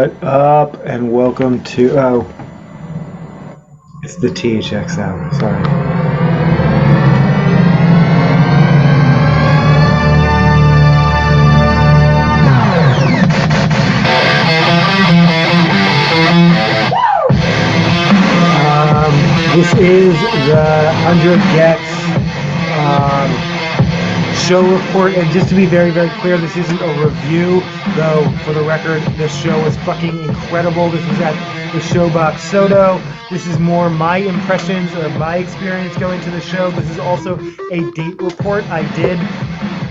What up, and welcome to, it's the THX hour, sorry. This is the 100 Gecs show report, and just to be very, very clear, this isn't a review, though for the record, this show was fucking incredible. This was at the Showbox SODO. This is more my impressions or my experience going to the show. This is also a date report. I did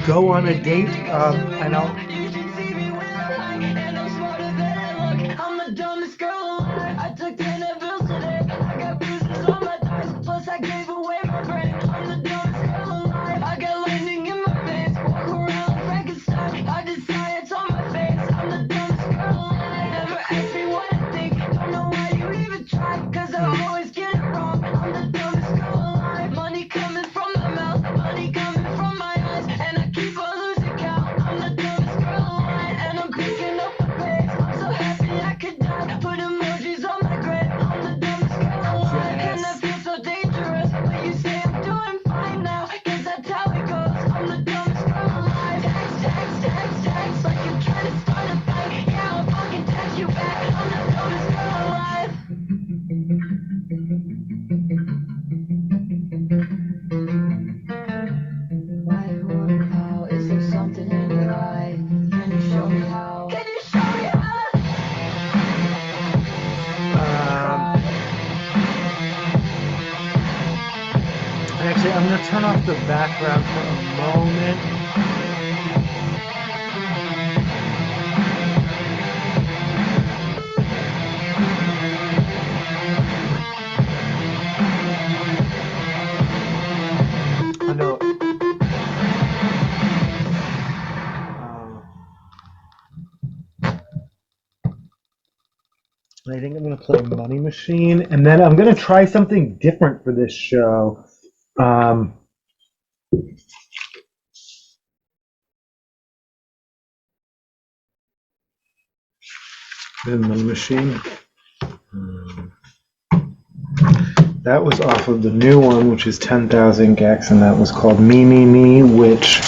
go on a date, and I'll... Actually, I'm going to turn off the background for a moment. I know. I think I'm going to play Money Machine, and then I'm going to try something different for this show. Money Machine. That was off of the new one, which is 10,000 Gecs, and that was called Me, Me, Me, which,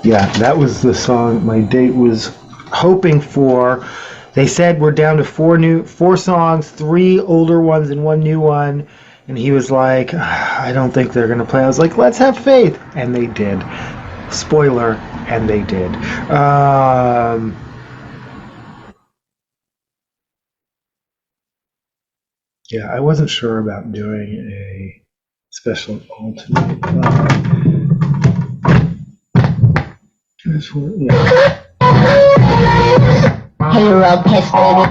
yeah, that was the song my date was hoping for. They said we're down to four songs, 3 older ones and 1 new one. And he was like, I don't think they're going to play. I was like, let's have faith. And they did. Spoiler, and they did. Yeah, I wasn't sure about doing a special alternate. Yeah. Hey, you're real pissed, baby.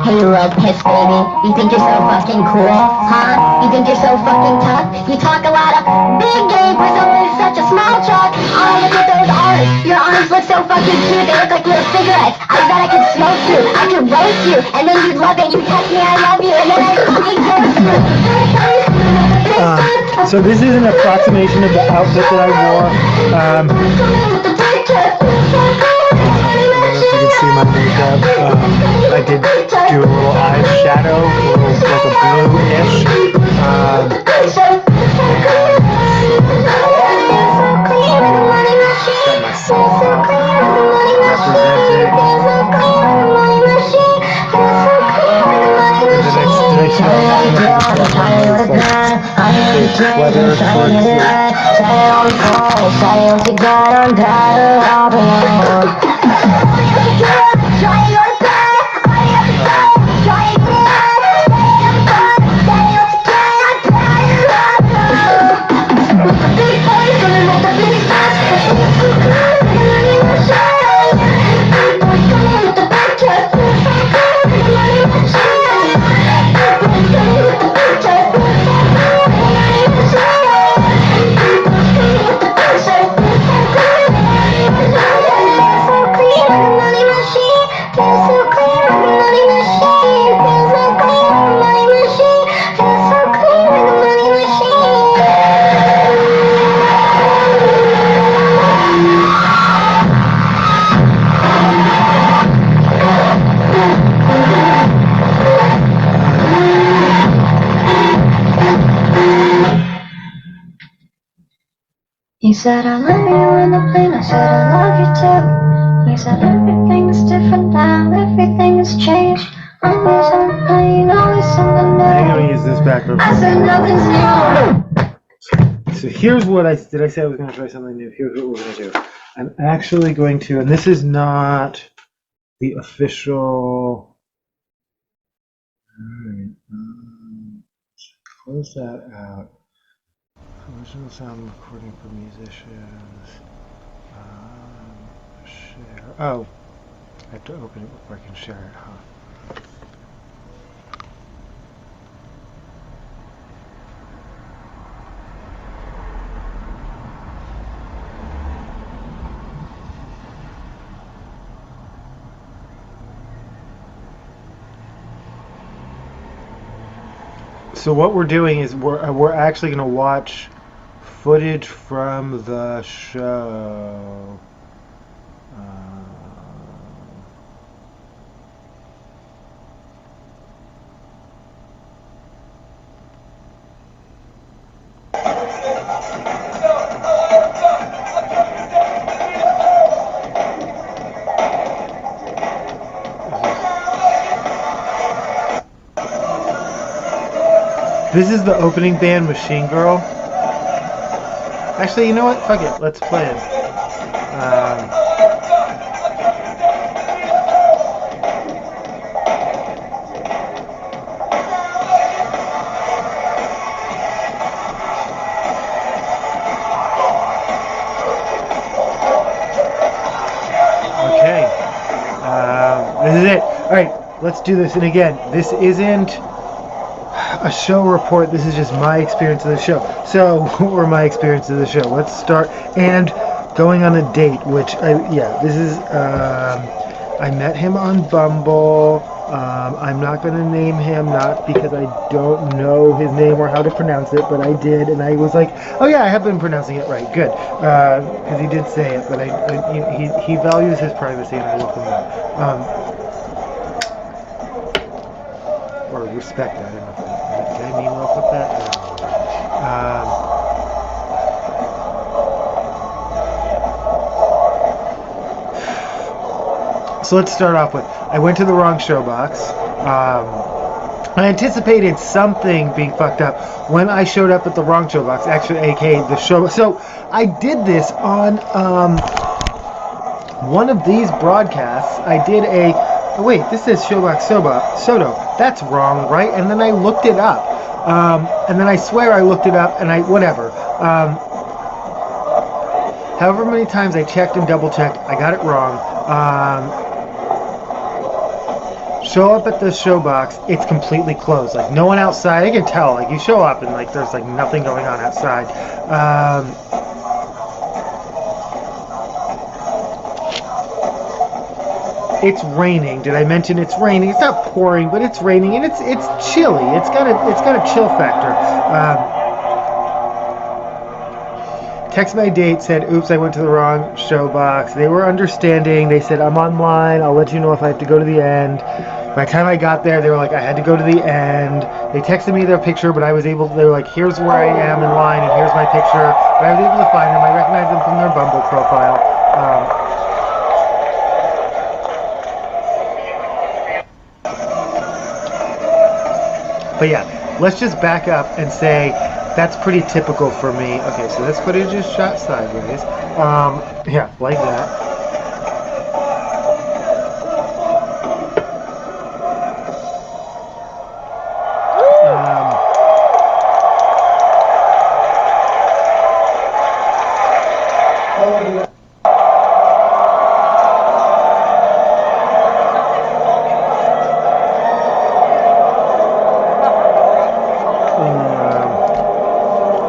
Hey, you real pissed, baby. You think you're so fucking cool, huh? You think you're so fucking tough? You talk a lot of big game for someone who's such a small truck. Oh, look at those arms. Your arms look so fucking cute. They look like little cigarettes. I bet I could smoke you. I could roast you. And then you'd love it. You'd text me, I love you. And then I'd fucking ghost you. So this is an approximation of the outfit that I wore. I don't know if you can see my makeup. I did do a little eyeshadow, like a blue-ish. Got myself representing. You said I love you on the plane, I said I love you too. You said everything's different now, everything has changed. I'm losing pain, always something new. I think I'm gonna use this background. I said nothing's new. So here's what did I say I was gonna try something new? Here's what we're gonna do. I'm actually going to, and this is not the official. Alright, close that out. Original sound recording for musicians. Share. Oh, I have to open it before I can share it, huh? So what we're doing is we're actually going to watch footage from the show. This is the opening band, Machine Girl. Actually, you know what? Fuck it. Let's play it. Okay. This is it. All right. Let's do this. And again, this isn't a show report. This is just my experience of the show. So, or my experience of the show. Let's start. And going on a date, which this is. I met him on Bumble. I'm not going to name him, not because I don't know his name or how to pronounce it, but I did, and I was like, oh yeah, I have been pronouncing it right, good, because he did say it, but he values his privacy, and I welcome that. Or respect that. I don't know if did I mean well with that? So let's start off with, I went to the wrong Showbox. I anticipated something being fucked up when I showed up at the wrong Showbox, actually, aka the show. So I did this on one of these broadcasts. I did oh wait, this says Showbox SODO. That's wrong, right? And then I looked it up. And then I swear I looked it up, and whatever. However many times I checked and double checked, I got it wrong. Show up at the Showbox, it's completely closed. Like, no one outside. I can tell. Like, you show up and like there's like nothing going on outside. It's raining. Did I mention it's raining? It's not pouring, but it's raining, and it's chilly. It's got a chill factor. Text my date, said, oops, I went to the wrong Showbox. They were understanding. They said, I'm online. I'll let you know if I have to go to the end. By the time I got there, they were like, I had to go to the end. They texted me their picture, but they were like, here's where I am in line, and here's my picture. But I was able to find them. I recognized them from their Bumble profile. But yeah, let's just back up and say, that's pretty typical for me. Okay, so this footage is shot sideways. Yeah, like that.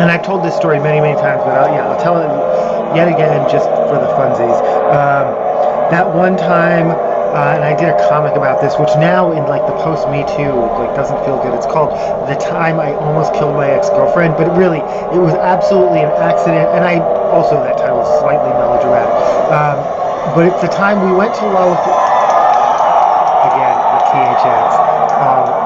And I've told this story many, many times, but I'll tell it yet again just for the funsies. That one time, and I did a comic about this, which now in like the post Me Too, like doesn't feel good. It's called The Time I Almost Killed My Ex-Girlfriend, but it was absolutely an accident, and I also that time was slightly melodramatic. But it's the time we went to Lollapalooza, again, the THX.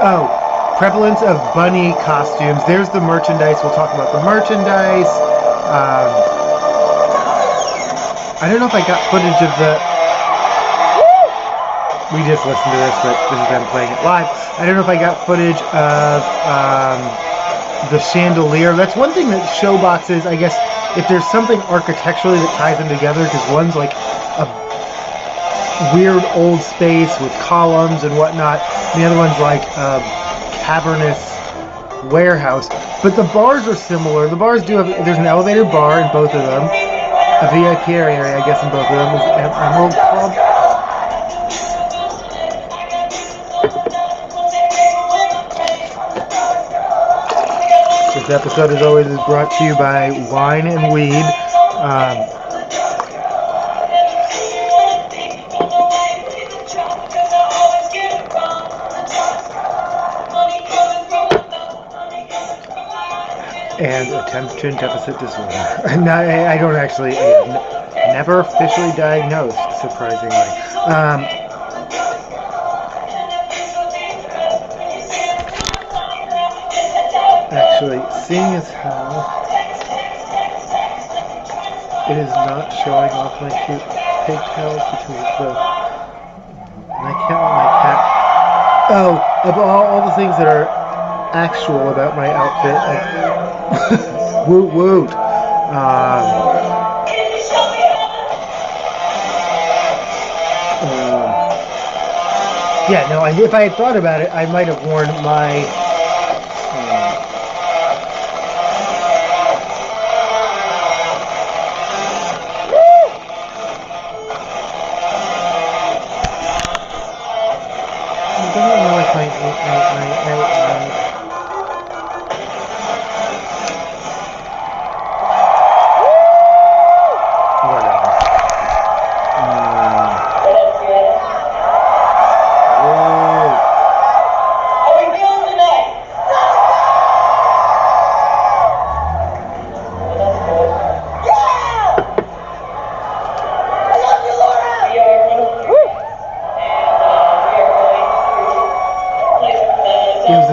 Oh, prevalence of bunny costumes. There's the merchandise. We'll talk about the merchandise. I don't know if I got footage of the... We just listened to this, but this is them playing it live. I don't know if I got footage of the chandelier. That's one thing that Showboxes, I guess, if there's something architecturally that ties them together, because one's like a weird old space with columns and whatnot, and the other one's like a cavernous warehouse. But the bars are similar. The bars do have, there's an elevated bar in both of them, a VIP area, I guess, in both of them. Is Emerald Club. This episode, as always, is brought to you by Wine and Weed. And attention deficit disorder. No, I don't actually, never officially diagnosed, surprisingly. Actually, seeing as how it is not showing off my cute pigtails because it's the... I can't let my cat... Oh, of all the things that are actual about my outfit, woot woot. Yeah, no, if I had thought about it, I might have worn my...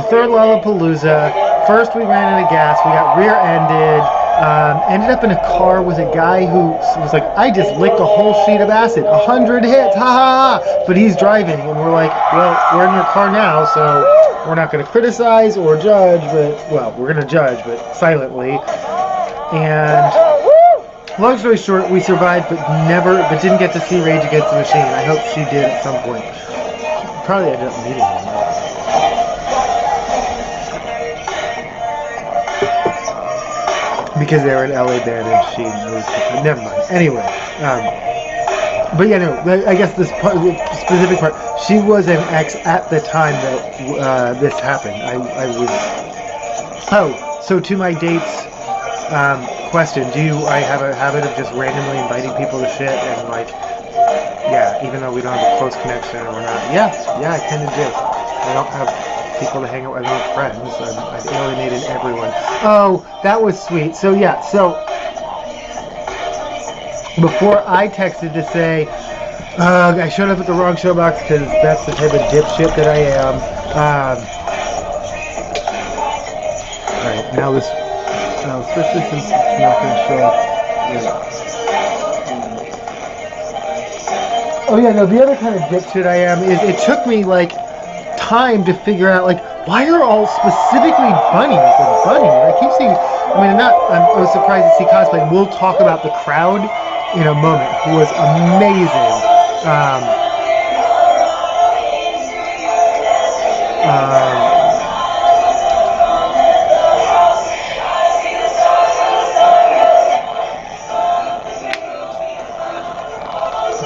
Third Lollapalooza. First we ran out of gas, we got rear-ended, ended up in a car with a guy who was like, I just licked a whole sheet of acid, 100 hits, ha ha ha, but he's driving, and we're like, well, we're in your car now, so we're not going to criticize or judge, but, well, we're going to judge, but silently, and long story short, we survived, but didn't get to see Rage Against the Machine. I hope she did at some point. Probably ended up meeting him. Because they were an LA band and she was... Never mind. Anyway. But yeah, no, I guess this specific part, she was an ex at the time that this happened. I was... Oh, so to my dates question, I have a habit of just randomly inviting people to shit and like, yeah, even though we don't have a close connection or not. Yeah, I kind of do. I don't have people to hang out with, I don't have friends. I've alienated everyone. Oh, that was sweet. So yeah, before I texted to say, I showed up at the wrong Showbox because that's the type of dipshit that I am. Alright, now this, especially since it's not going to show up. Oh yeah, no, the other kind of dipshit I am is it took me like time to figure out like why are all specifically bunnies and bunnies? I keep seeing, I was surprised to see cosplay. We'll talk about the crowd in a moment, who was amazing.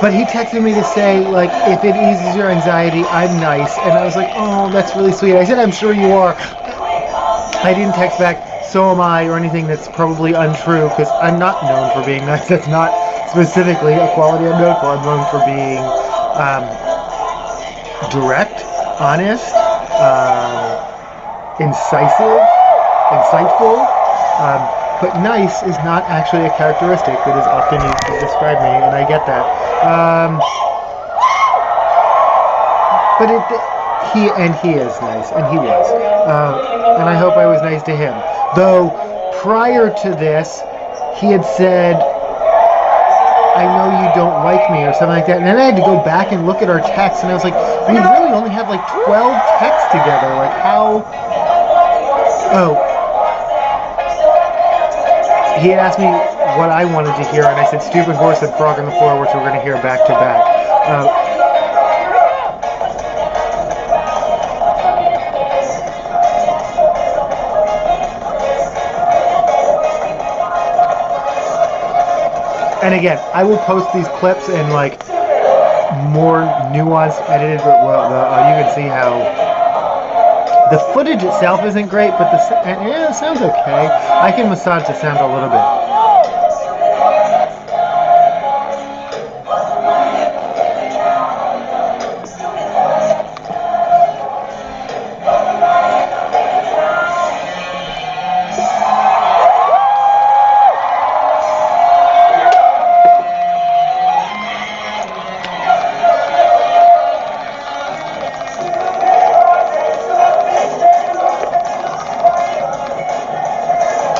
But he texted me to say, like, if it eases your anxiety, I'm nice. And I was like, oh, that's really sweet. I said, I'm sure you are. I didn't text back, so am I, or anything that's probably untrue, because I'm not known for being nice. That's not specifically a quality I'm known for. I'm known for being direct, honest, incisive, insightful. But nice is not actually a characteristic that is often used to describe me, and I get that. But he is nice, and he was, and I hope I was nice to him. Though prior to this, he had said, "I know you don't like me" or something like that, and then I had to go back and look at our texts, and I was like, we really only have like 12 texts together. Like how? Oh, he had asked me what I wanted to hear, and I said "Stupid Horse" and "Frog on the Floor," which we're going to hear back to back. And again, I will post these clips in like more nuanced, edited, but you can see how the footage itself isn't great, but it sounds okay. I can massage the sound a little bit.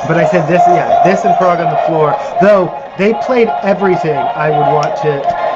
But I said this and Frog on the Floor, though they played everything I would want to.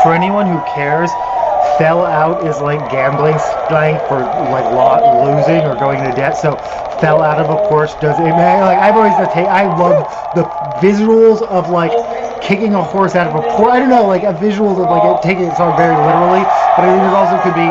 For anyone who cares, fell out is like gambling slang for like losing or going into debt. So fell out of a Porsche does it. Like I love the visuals of like kicking a horse out of a Porsche. I don't know, like a visual of like taking it so very literally, but I think it also could be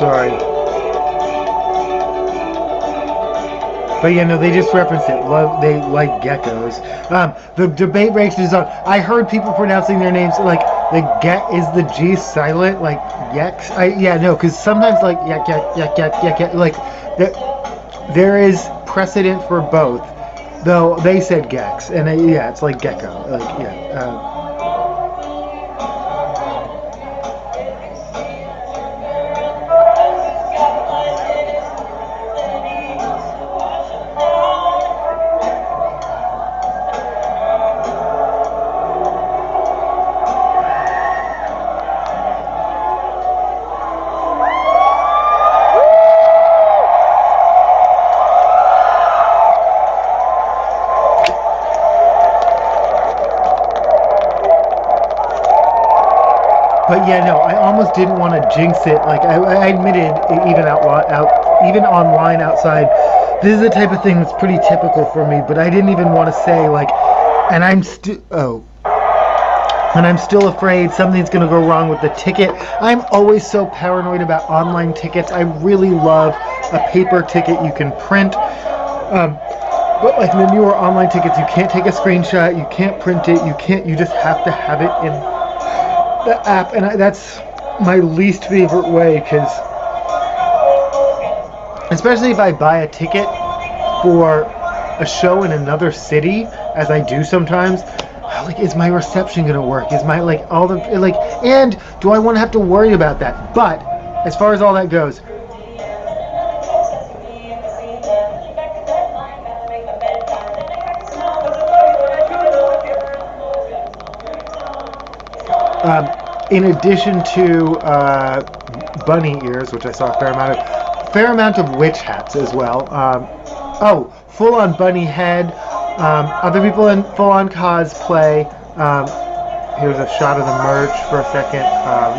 sorry. But yeah, no, they just referenced it. They like geckos. The debate races on. I heard people pronouncing their names like the get is the G silent, like Gecs. Because sometimes like yak, like there is precedent for both. Though they said Gecs, and yeah, it's like gecko. Like yeah. But yeah, no, I almost didn't want to jinx it. Like I admitted, even online outside, this is the type of thing that's pretty typical for me. But I didn't even want to say like, and I'm still afraid something's gonna go wrong with the ticket. I'm always so paranoid about online tickets. I really love a paper ticket you can print. But like the newer online tickets, you can't take a screenshot, you can't print it, you just have to have it in the app, and that's my least favorite way, because especially if I buy a ticket for a show in another city, as I do sometimes, like, is my reception gonna work? Is my and do I want to have to worry about that? But as far as all that goes, in addition to bunny ears, which I saw a fair amount of witch hats as well. Full on bunny head. Other people in full on cosplay. Here's a shot of the merch for a second.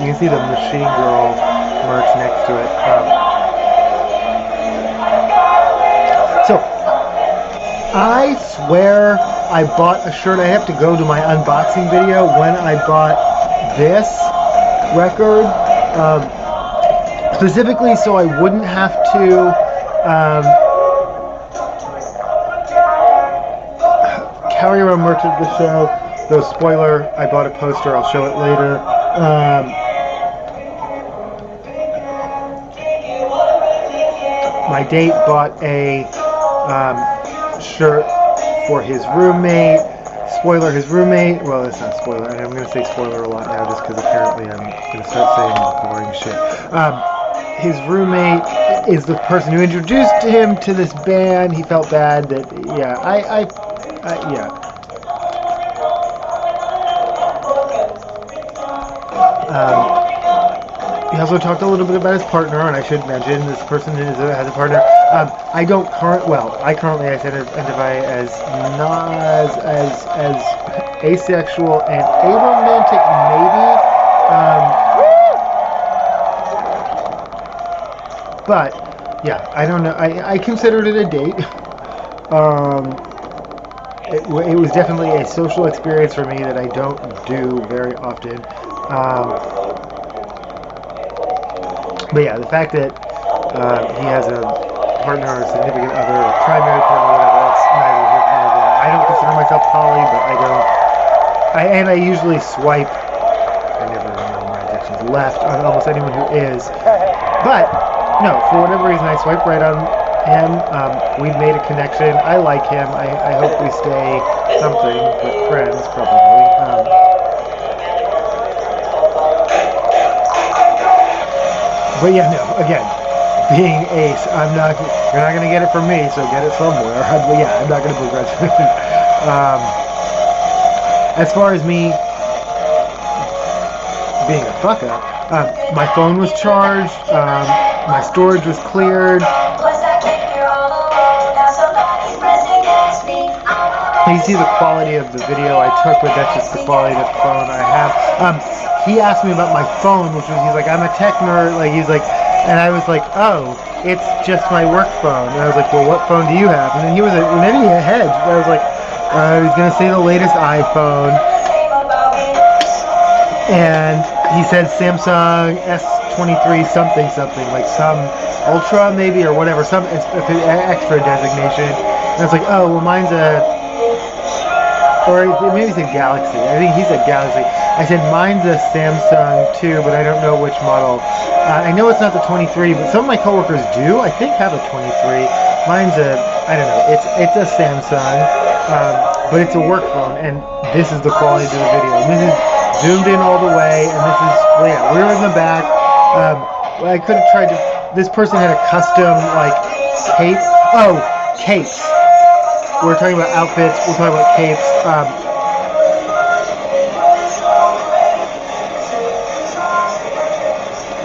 You can see the Machine Girl merch next to it. So I swear I bought a shirt. I have to go to my unboxing video when I bought this record, specifically so I wouldn't have to carry around merch at the show. Though, spoiler, I bought a poster, I'll show it later. My date bought a shirt for his roommate. Spoiler, his roommate, well, it's not spoiler, and I'm going to say spoiler a lot now just because apparently I'm going to start saying boring shit. His roommate is the person who introduced him to this band. He felt bad that, yeah, yeah. He also talked a little bit about his partner, and I should mention this person has a partner. I currently identify as asexual and aromantic, maybe. But yeah, I don't know. I considered it a date. It was definitely a social experience for me that I don't do very often. But yeah, the fact that he has a partner or a significant other, a primary partner, whatever, that's neither here nor there. I don't consider myself poly, but I usually swipe, I never know my addictions, left on almost anyone who is. But, no, for whatever reason, I swipe right on him. We've made a connection. I like him. I hope we stay something, but friends, probably. But yeah, no, again, being ace, you're not going to get it from me, so get it somewhere. But yeah, I'm not going to begrudge it. As far as me being a fuck up, my phone was charged, my storage was cleared. You see the quality of the video I took, but that's just the quality of the phone I have. He asked me about my phone, he's like, I'm a tech nerd, and I was like, oh, it's just my work phone. And I was like, well, what phone do you have? And then he hedged. I was like, he's gonna say the latest iPhone. And he said Samsung S23 something, like some Ultra maybe, or whatever, some extra designation. And I was like, oh, well, mine's or maybe he said Galaxy. I think he said Galaxy. I said mine's a Samsung too, but I don't know which model. I know it's not the 23, but some of my coworkers do. I think have a 23. Mine's a, I don't know. It's a Samsung, but it's a work phone, and this is the quality of the video. And this is zoomed in all the way, and this is, well, yeah, we're in the back. Well, I could have tried to. This person had a custom like cape. Oh, capes. We're talking about outfits. We're talking about capes.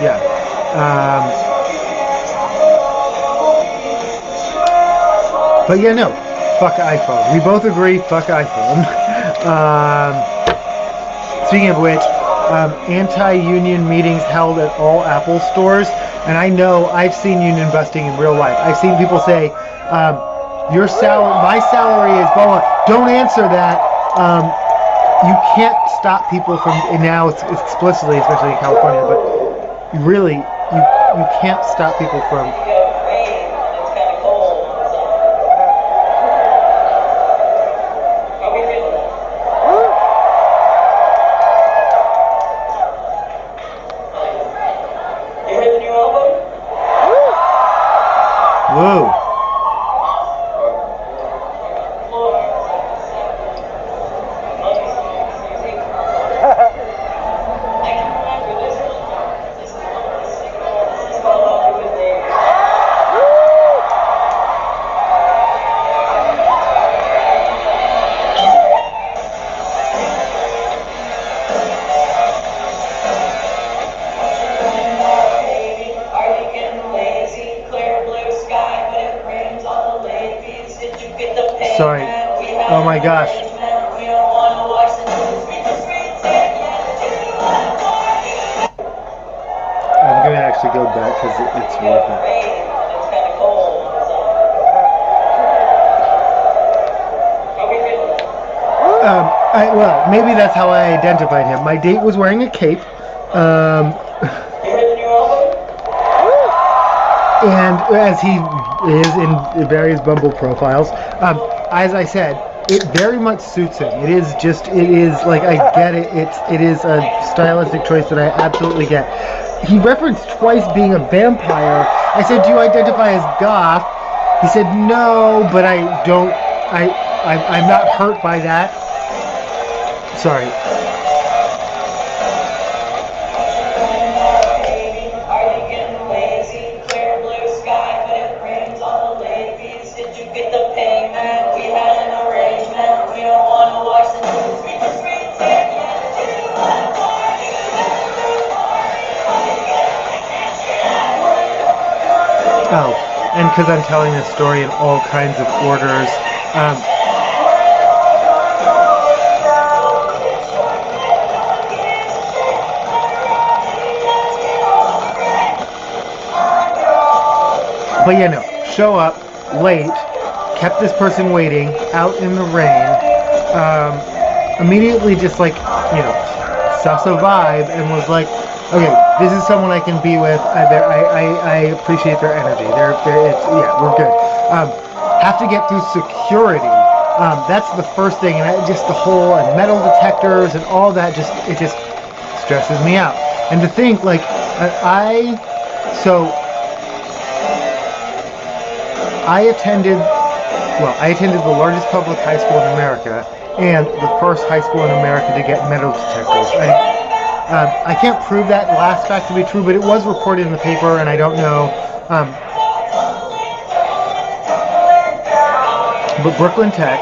Yeah. But yeah, no. Fuck iPhone. We both agree. Fuck iPhone. Speaking of which, anti-union meetings held at all Apple stores, and I know I've seen union busting in real life. I've seen people say, my salary is blah blah. Don't answer that. You can't stop people from. And now it's explicitly, especially in California, but really, you can't stop people from. Whoa. Sorry. Oh my gosh. I'm gonna actually go back because it's worth it. Well, maybe that's how I identified him. My date was wearing a cape. And as he is in various Bumble profiles, as I said, it very much suits him. It is like, I get it. It is a stylistic choice that I absolutely get. He referenced twice being a vampire. I said, do you identify as goth? He said, no, but I don't, I'm not hurt by that. Sorry. Oh, and because I'm telling this story in all kinds of orders, but yeah, no, show up late, kept this person waiting out in the rain, immediately just like, suss a vibe and was like, okay, this is someone I can be with. I appreciate their energy. We're good. Have to get through security. That's the first thing, and just the whole and metal detectors and all that. It just stresses me out. And to think like I attended the largest public high school in America and the first high school in America to get metal detectors. I can't prove that last fact to be true, but it was reported in the paper, and I don't know. But Brooklyn Tech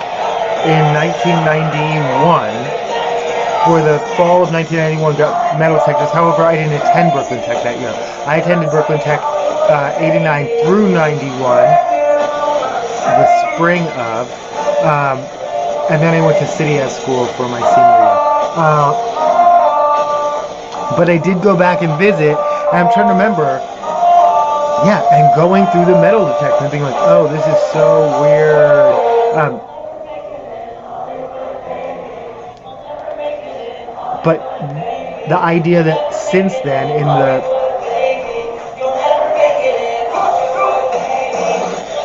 in 1991, for the fall of 1991, got metal detectors. However, I didn't attend Brooklyn Tech that year. I attended Brooklyn Tech 89 through 91, the spring of, and then I went to City Ed School for my senior year. But I did go back and visit, and I'm trying to remember, and going through the metal detector and being like, oh, this is so weird. But the idea that since then,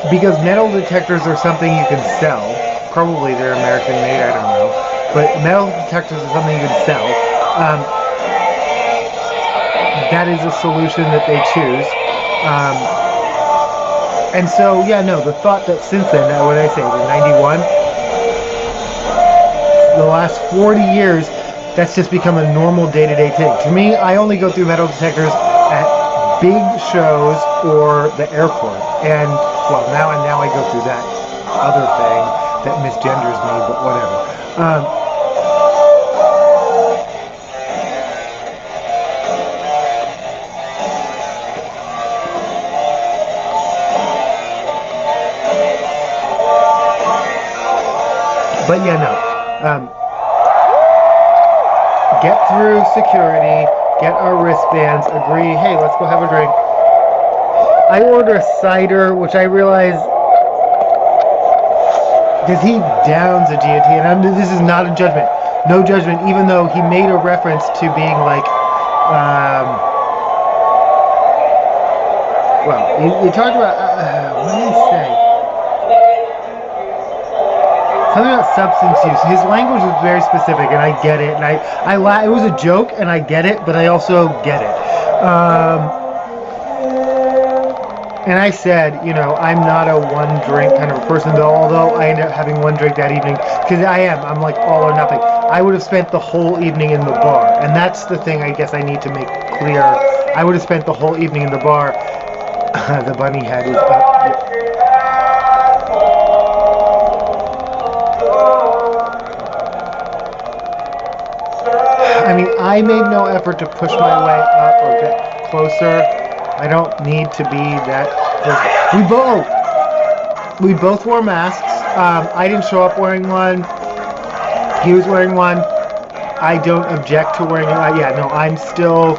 because metal detectors are something you can sell, probably they're American made, I don't know, but metal detectors are something you can sell. that is a solution that they choose. And so, yeah, no, the thought that since then, what did I say, the 91, the last 40 years, that's just become a normal day-to-day thing. To me, I only go through metal detectors at big shows or the airport. And, well, now I go through that other thing that misgenders me, but whatever. But yeah, no. Get through security, get our wristbands, agree, hey, let's go have a drink. I order a cider, which I realize, because he downs a G&T, and this is not a judgment. No judgment, even though he made a reference to being like, well, he talked about, what did he say? Something about substance use. His language was very specific, and I get it. And it was a joke, and I get it, but I also get it. And I said, I'm not a one drink kind of a person, though. Although I ended up having one drink that evening, because I'm like all or nothing. I would have spent the whole evening in the bar, and that's the thing I guess I need to make clear. I would have spent the whole evening in the bar. The bunny head is up. I mean, I made no effort to push my way up or get closer. I don't need to be that close. We both wore masks. I didn't show up wearing one. He was wearing one. I don't object to wearing it. I'm still...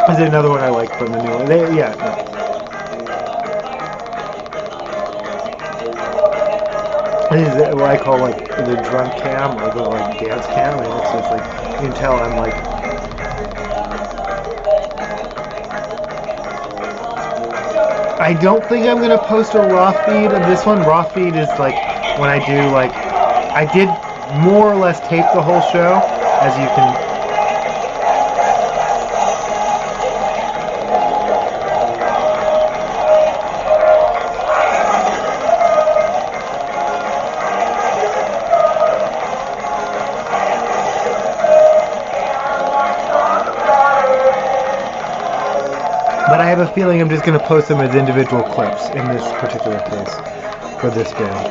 Is another one I like from the new one. No. This is what I call like the drunk cam or the like dance cam. And it's just like, you can tell I'm like... I don't think I'm going to post a raw feed of this one. Raw feed is like when I do like... I did more or less tape the whole show, as you can... But I have a feeling I'm just going to post them as individual clips in this particular case for this band.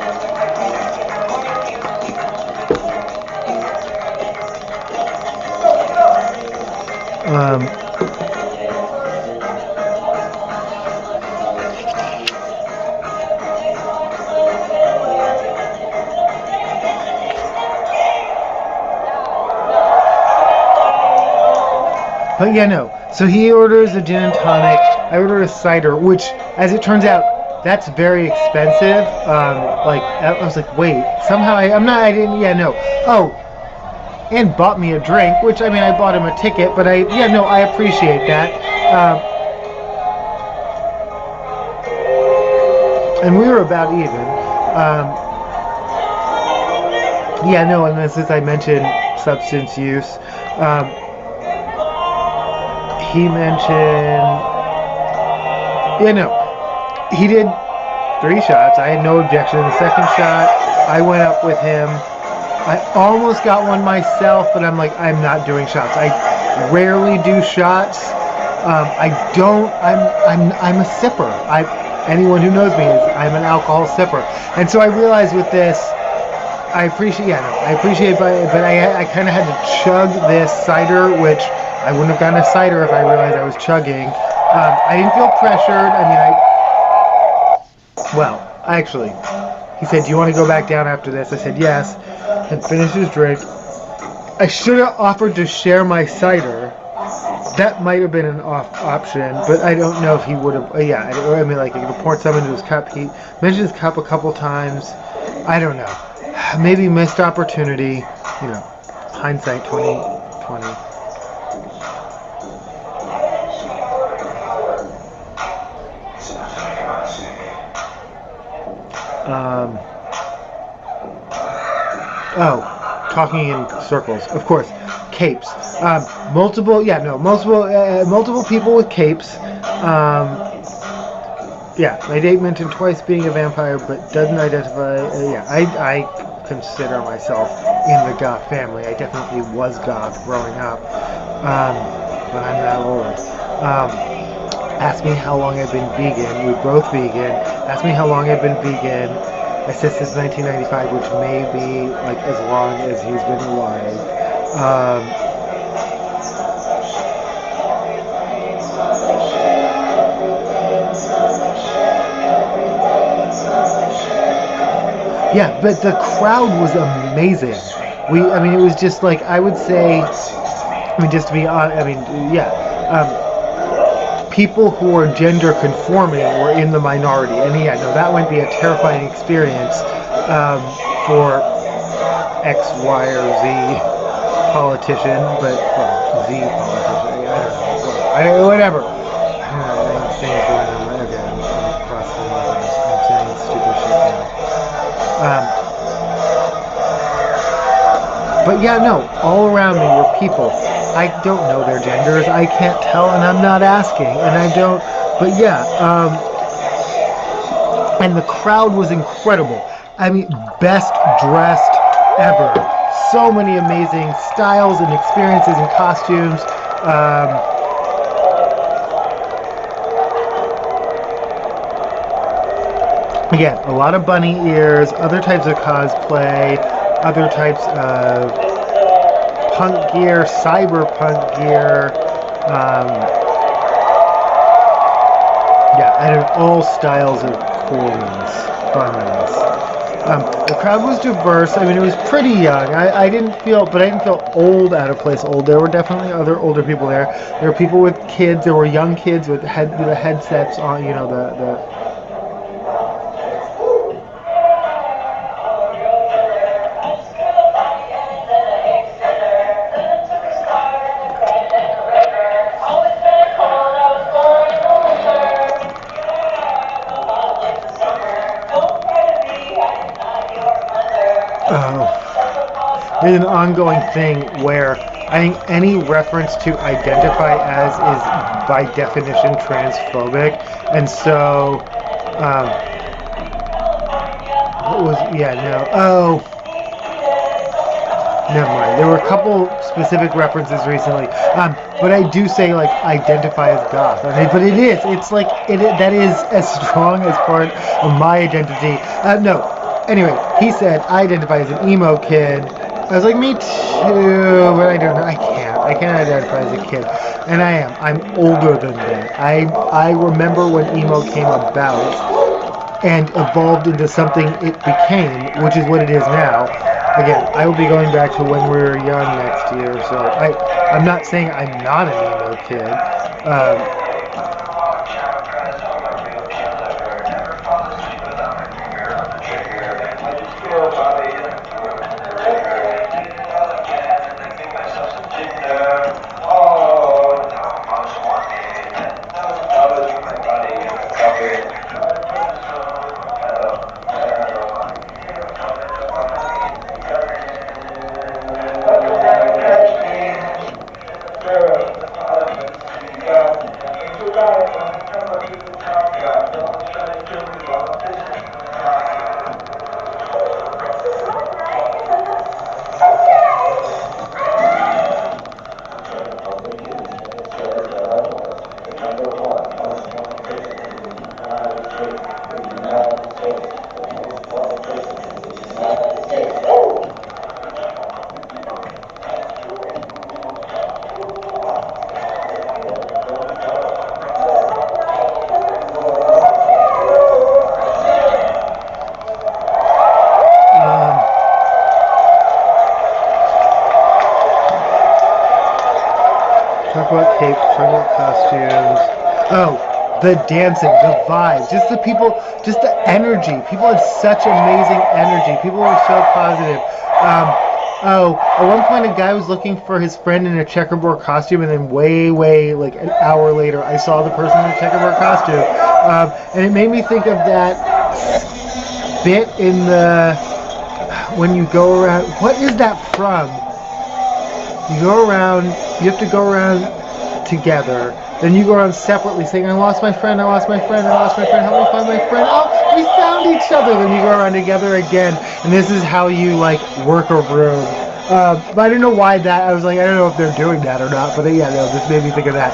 But yeah, no. So he orders a gin and tonic. I order a cider, which, as it turns out, that's very expensive. I was like, wait, somehow I didn't. Oh, and bought me a drink, which, I mean, I bought him a ticket, but I appreciate that. And we were about even. And since I mentioned substance use, he mentioned, he did 3 shots. I had no objection. The second shot, I went up with him. I almost got one myself, but I'm like, I'm not doing shots. I rarely do shots. I'm a sipper. Anyone who knows me I'm an alcohol sipper. And so I realized with this, I appreciate, but I kind of had to chug this cider, which I wouldn't have gotten a cider if I realized I was chugging. I didn't feel pressured. Actually, he said, do you want to go back down after this? I said, yes, and finished his drink. I should have offered to share my cider. That might have been an option, but I don't know if he would have. He could have poured some into his cup. He mentioned his cup a couple times. I don't know. Maybe missed opportunity. Hindsight 2020. Um, oh, talking in circles. Of course, capes. Multiple people with capes. Yeah, my date mentioned twice being a vampire, but doesn't identify. I consider myself in the goth family. I definitely was goth growing up, but I'm not old. Asked me how long I've been vegan. We're both vegan. Asked me how long I've been vegan. I said since 1995, which may be like as long as he's been alive. Yeah, but the crowd was amazing. It was just like, I would say, just to be honest, people who are gender conforming were in the minority. And yeah, no, that would be a terrifying experience for X, Y, or Z politician, but, well, Z politician, I don't know, whatever. I'm saying going on my, okay, I'm crossing the line. I'm saying stupid shit now. But yeah, no, all around me were people. I don't know their genders. I can't tell, and I'm not asking, and I don't. But yeah, and the crowd was incredible. I mean, best dressed ever. So many amazing styles and experiences and costumes. Again, a lot of bunny ears, other types of cosplay, other types of punk gear, cyberpunk gear. And all styles of coolness, funness. The crowd was diverse. It was pretty young. I didn't feel old out of place. There were definitely other older people there. There were people with kids. There were young kids with the headsets on. The There's an ongoing thing where I think any reference to identify as is by definition transphobic, and so never mind. There were a couple specific references recently, but I do say like identify as goth. But it's like that is as strong as part of my identity. No. Anyway, he said I identify as an emo kid. I was like, me too, but I don't know. I can't identify as a kid, and I am. I'm older than that. I remember when emo came about and evolved into something it became, which is what it is now. Again, I will be going back to when we were young next year, so I'm not saying I'm not an emo kid. Talk about capes, talk about costumes. Oh, the dancing, the vibe, just the people, just the energy. People had such amazing energy. People were so positive. At one point a guy was looking for his friend in a checkerboard costume, and then way, like an hour later, I saw the person in a checkerboard costume. And it made me think of that. bit in the when you go around. What is that from? You go around. You have to go around together. Then you go around separately saying, I lost my friend, I lost my friend, I lost my friend, help me find my friend. Oh, we found each other. Then you go around together again. And this is how you, like, work a room. But I didn't know why that. I was like, I don't know if they're doing that or not. But yeah, no, this made me think of that.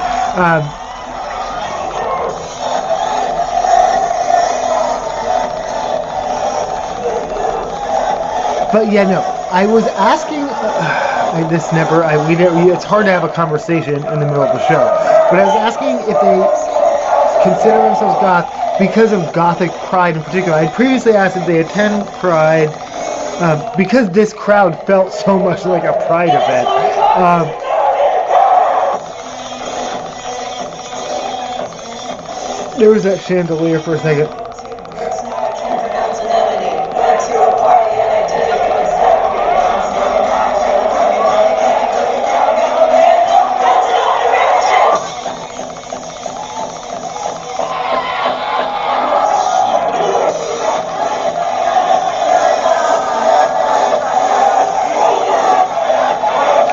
But yeah, no, I was asking. It's hard to have a conversation in the middle of the show. But I was asking if they consider themselves goth because of gothic pride in particular. I had previously asked if they attend pride because this crowd felt so much like a pride event. There was that chandelier for a second.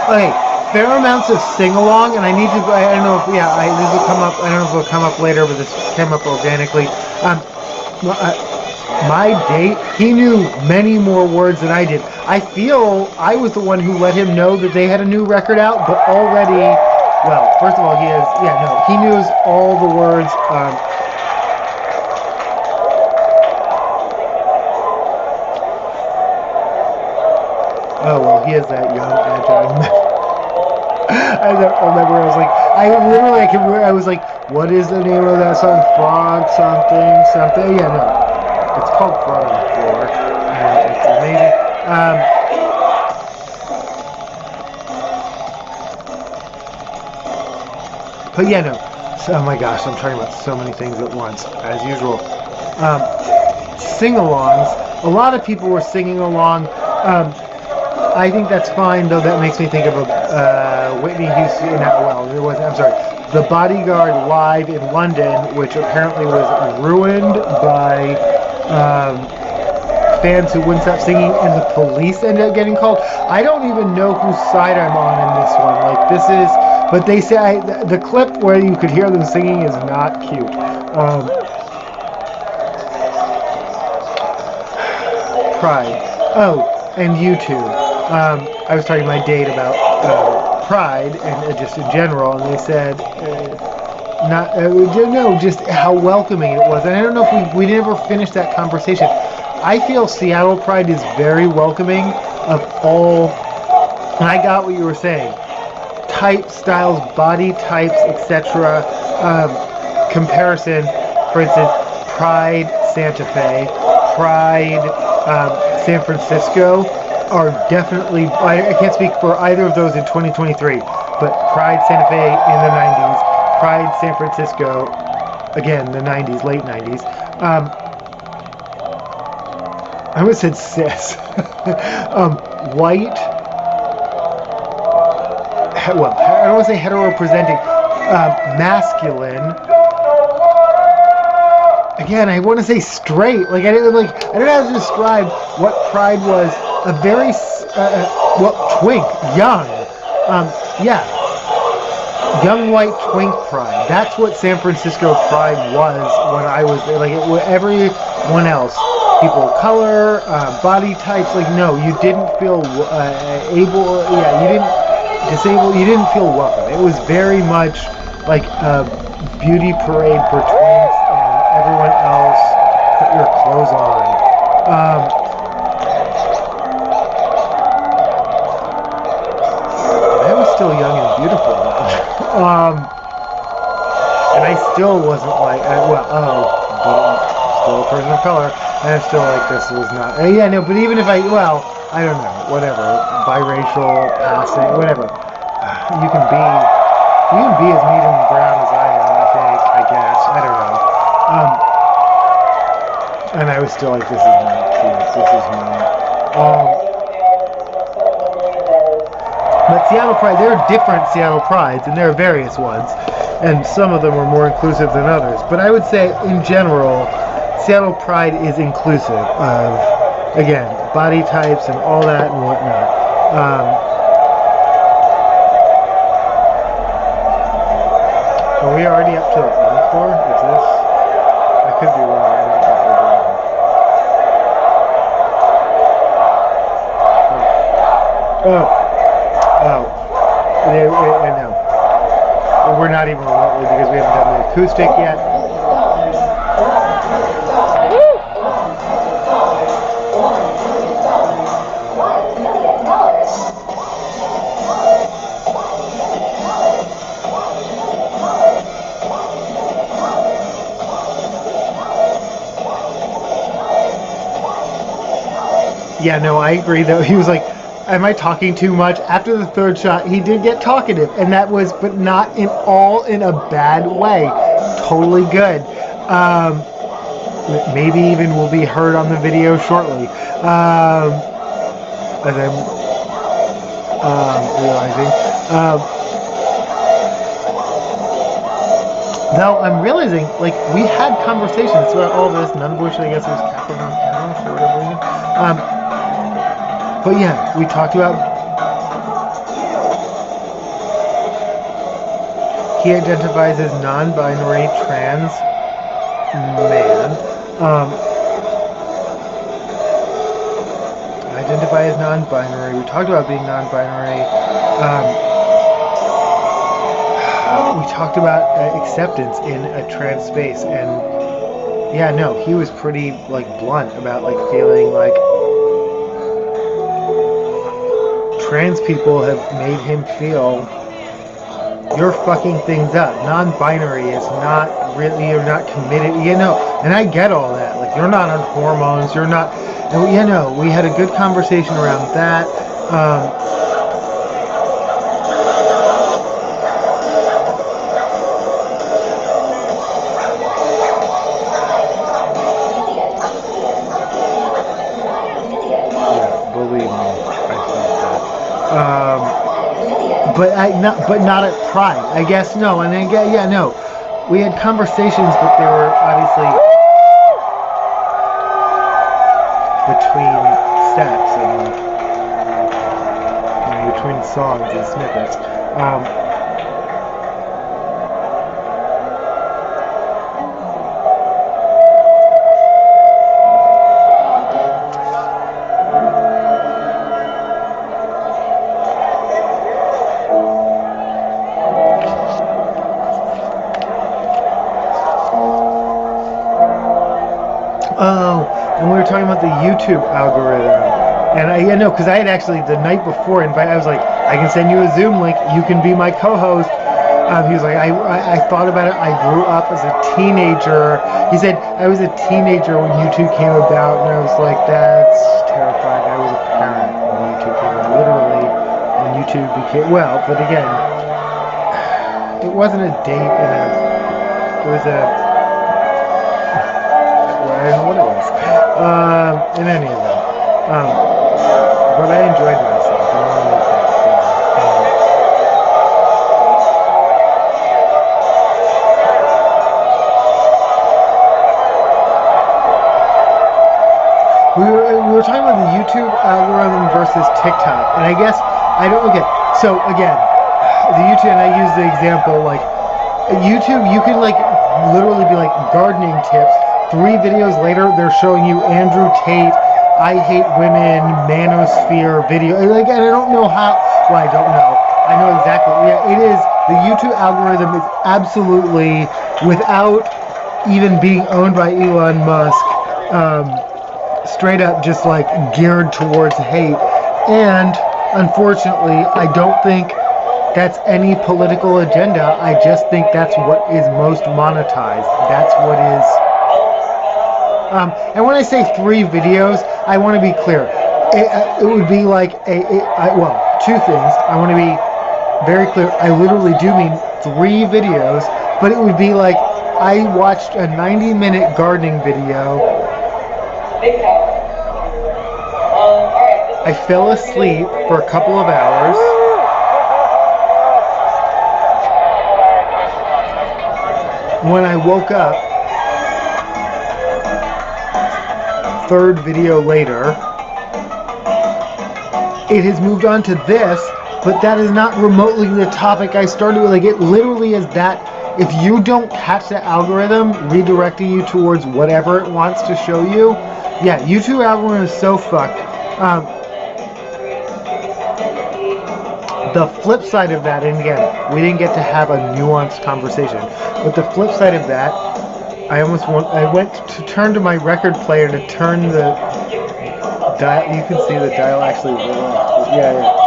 Okay, fair amounts of sing-along, and I don't know if, this will come up, I don't know if it'll come up later, but this came up organically. My date, he knew many more words than I did. I feel I was the one who let him know that they had a new record out, but already, well, first of all, he knows all the words. Oh, well, he has that young agile. I remember. I was like, what is the name of that song? Frog something. Yeah, no, it's called Frog on the Floor, and it's amazing. But yeah, no. So, oh my gosh, I'm talking about so many things at once, as usual. Sing-alongs. A lot of people were singing along. I think that's fine, though that makes me think of a Whitney Houston, The Bodyguard live in London, which apparently was ruined by fans who wouldn't stop singing, and the police ended up getting called. I don't even know whose side I'm on in this one. But they say the clip where you could hear them singing is not cute. Pride. Oh, and YouTube. I was talking to my date about pride and just in general, and they said just how welcoming it was. And I don't know if we never finished that conversation. I feel Seattle Pride is very welcoming of all, and I got what you were saying. Type, styles, body types, etc. Comparison, for instance, Pride Santa Fe, Pride San Francisco are definitely, I can't speak for either of those in 2023, but Pride Santa Fe in the 90s, Pride San Francisco, again, the 90s, late 90s. I almost said cis. White, well, I don't want to say hetero-presenting, masculine. Again, I want to say straight. I don't know how to describe what Pride was. A very, twink, young. Young white twink Pride. That's what San Francisco Pride was when I was there. Everyone else, people of color, body types. No, you didn't feel able. Yeah, you didn't disabled. You didn't feel welcome. It was very much like a beauty parade for twinks, and everyone else put your clothes on. Still young and beautiful though. And I still wasn't but still a person of color, and I'm still like, this was not, but even if I don't know, whatever, biracial, passing, whatever, you can be as medium brown as I am, I guess, I don't know. And I was still like, this is not cute, this is not, but Seattle Pride, there are different Seattle Prides, and there are various ones, and some of them are more inclusive than others. But I would say, in general, Seattle Pride is inclusive of, again, body types and all that and whatnot. Are we already up to the encore? Is this? I could be wrong. I don't think we're doing it. Oh. I know. We're not even remotely because we haven't done the acoustic yet. Yeah, no, I agree though. He was like, am I talking too much? After the third shot, he did get talkative, and that was, but not in a bad way. Totally good. Maybe even will be heard on the video shortly. As I'm realizing. Though I'm realizing, like, we had conversations throughout all this, none of which I guess was captured on camera for whatever reason. But yeah, we talked about he identifies as non-binary trans man. Identify as non-binary. We talked about being non-binary. We talked about acceptance in a trans space, and yeah, no, he was pretty like blunt about like feeling like trans people have made him feel you're fucking things up. Non-binary is not really, you're not committed, you know, and I get all that. Like, you're not on hormones, you're not, and you know, we had a good conversation around that. But not at Pride, I guess. No, and then yeah, no, we had conversations, but they were obviously between steps and between songs and snippets. And we were talking about the YouTube algorithm, and because I had actually the night before I was like, I can send you a Zoom link, you can be my co-host. He was like, I thought about it, I grew up as a teenager. He said, I was a teenager when YouTube came about, and I was like, that's terrifying. I was a parent when YouTube came out, literally, when YouTube became, but again, it wasn't a date, it was a, I don't know what it was. In any event. But I enjoyed myself. I want to make that clear. We were talking about the YouTube algorithm versus TikTok. And I guess, so again, the YouTube, and I use the example, like, YouTube, you can, like, literally be like gardening tips. 3 videos later, they're showing you Andrew Tate, I hate women, manosphere video. Like, and I don't know how. Well, I don't know. I know exactly. Yeah, it is. The YouTube algorithm is absolutely, without even being owned by Elon Musk, straight up just like geared towards hate. And unfortunately, I don't think that's any political agenda. I just think that's what is most monetized. That's what is. And when I say 3 videos, I want to be clear. It would be like 2 things. I want to be very clear. I literally do mean 3 videos, but it would be like I watched a 90-minute gardening video. I fell asleep for a couple of hours. When I woke up, third video later, it has moved on to this, but that is not remotely the topic I started with. Like, it literally is that. If you don't catch the algorithm redirecting you towards whatever it wants to show you, yeah, YouTube algorithm is so fucked. The flip side of that, and again, we didn't get to have a nuanced conversation, but the flip side of that, I went to turn to my record player to turn the dial. You can see the dial actually relaxed. Yeah.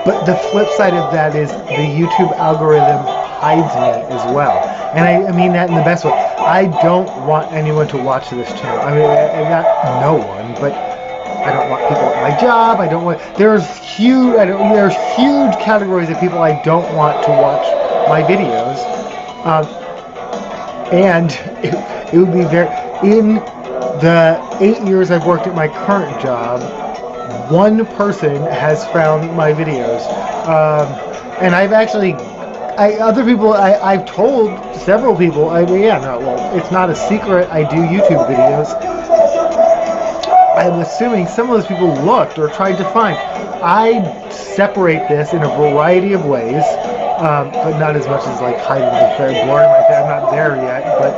But the flip side of that is the YouTube algorithm hides me as well. And I mean that in the best way. I don't want anyone to watch this channel. I mean, not no one, but I don't want people at my job. I don't want. There's huge categories of people I don't want to watch my videos. And it would be in the 8 years I've worked at my current job, one person has found my videos, and I've actually, I've told several people. It's not a secret. I do YouTube videos. I'm assuming some of those people looked or tried to find. I separate this in a variety of ways, but not as much as like hiding my face, blurring my face. I'm not there yet, but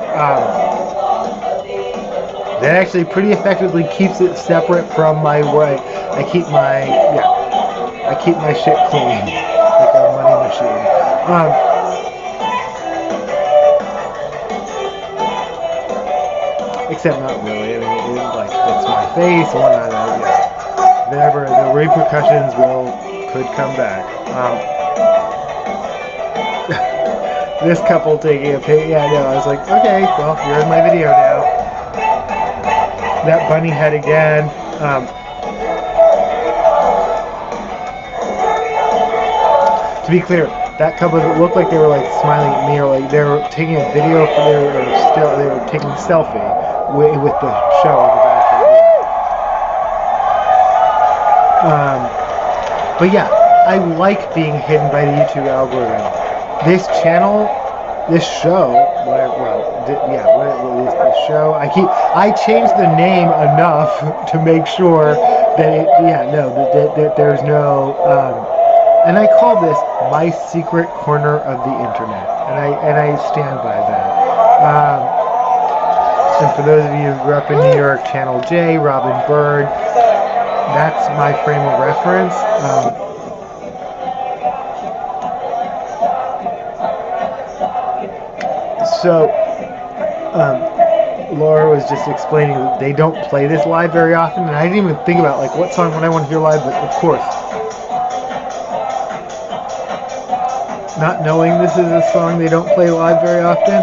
that actually pretty effectively keeps it separate from my way. I keep my shit clean, like a money machine. Except not really. I mean, it's my face, one eye. Whatever. The repercussions could come back. This couple taking a pic. Yeah, no. I was like, okay, well, you're in my video now. That bunny head again. To be clear, that couple looked like they were like smiling at me, or like they were taking a video. They were taking a selfie with the show on the back. But yeah, I like being hidden by the YouTube algorithm. This channel, this show, the show. I changed the name enough to make sure that that there's no. And I call this my secret corner of the internet, and I stand by that. And for those of you who grew up in New York, Channel J, Robin Bird, that's my frame of reference. Laura was just explaining that they don't play this live very often, and I didn't even think about like what song would I want to hear live, but of course. Not knowing this is a song they don't play live very often.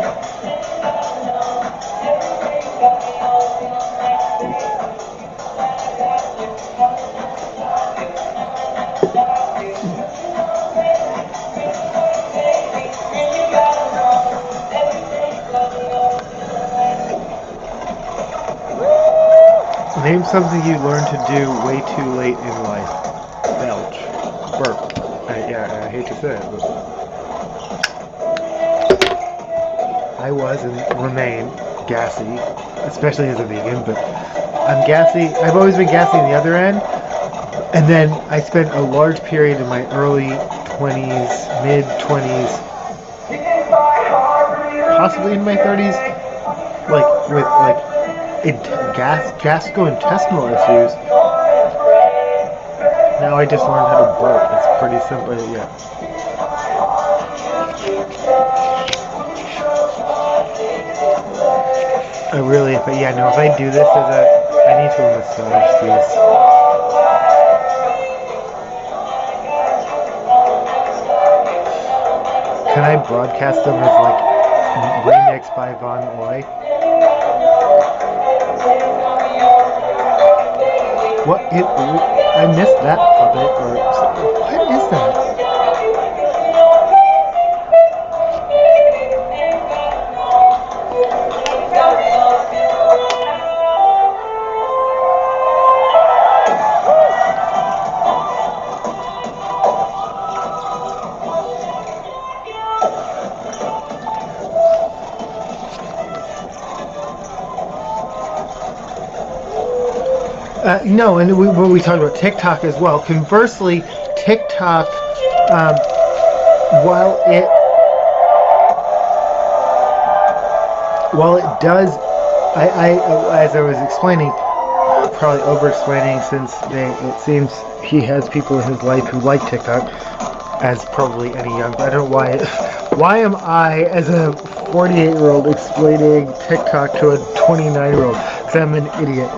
Name something you learned to do way too late in life. Belch. Burp. I hate to say it, but I was and remain gassy, especially as a vegan, but I'm gassy. I've always been gassy on the other end, and then I spent a large period in my early 20s, mid 20s, possibly in my 30s, with gastrointestinal issues. Now I just learned how to burp. It's pretty simple, yeah. I really, if I do this I need to massage these. Can I broadcast them as like remixed by Von Oy? What? I missed that puppet. Or what is that? No, and we talked about TikTok as well. Conversely, TikTok, um, while it does, as I was explaining, probably over-explaining since it seems he has people in his life who like TikTok, as probably any young. I don't know why. Why am I, as a 48-year-old, explaining TikTok to a 29-year-old? Because I'm an idiot.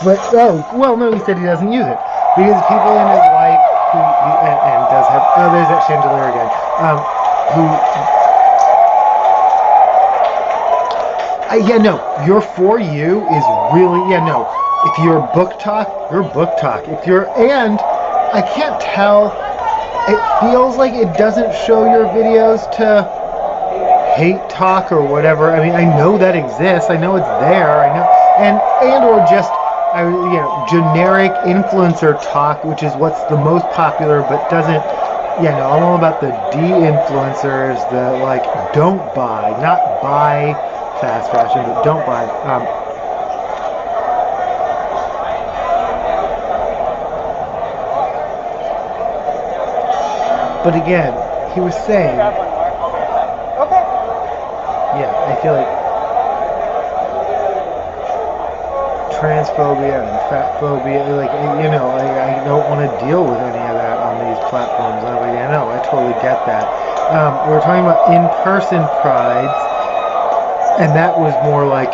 But no, he said he doesn't use it because people in his life who and does have. Oh, there's that chandelier again. Who yeah, no, your For You is really, yeah, no. If you're book talk, you're book talk. If you're, and I can't tell, it feels like it doesn't show your videos to hate talk or whatever. I mean, I know that exists. I know it's there. I know, and or just, generic influencer talk, which is what's the most popular, but doesn't. Yeah, no, I'm all about the de-influencers, the like, don't buy, not buy fast fashion, but don't buy. But again, he was saying, Okay. yeah, I feel like transphobia and fat phobia, like, I don't want to deal with any of that on these platforms. I'm like, I totally get that. We were talking about in-person prides, and that was more like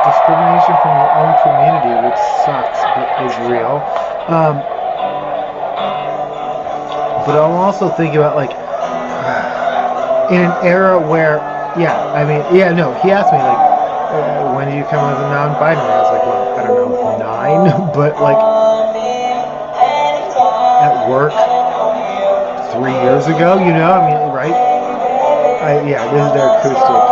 discrimination from your own community, which sucks, but is real. But I'm also thinking about, like, in an era where, he asked me, like, when did you come as a non-binary? I was like, well, I don't know, 9, but, like, at work 3 years ago, right? This is their acoustic.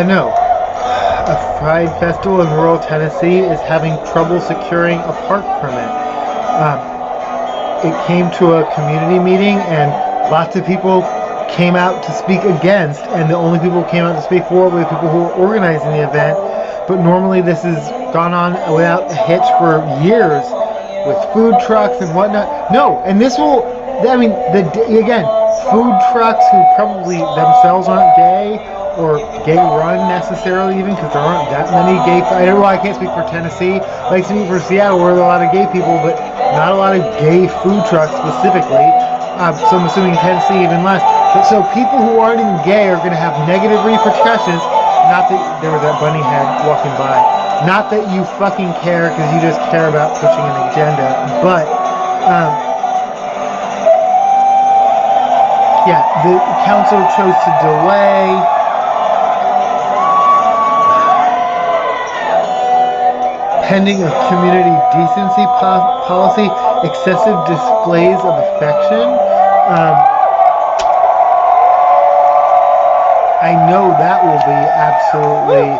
A Pride Festival in rural Tennessee is having trouble securing a park permit. It came to a community meeting and lots of people came out to speak against, and the only people who came out to speak for were the people who were organizing the event. But normally this has gone on without a hitch for years with food trucks and whatnot. No, and this will, again, food trucks who probably themselves aren't gay or gay run necessarily, even because there aren't that many gay. I can't speak for Tennessee. I can speak for Seattle, where there are a lot of gay people, but not a lot of gay food trucks specifically. So I'm assuming Tennessee even less. But so people who aren't even gay are going to have negative repercussions. Not that there was that bunny head walking by. Not that you fucking care because you just care about pushing an agenda, but. The council chose to delay. Pending a community decency policy, excessive displays of affection. I know that will be absolutely.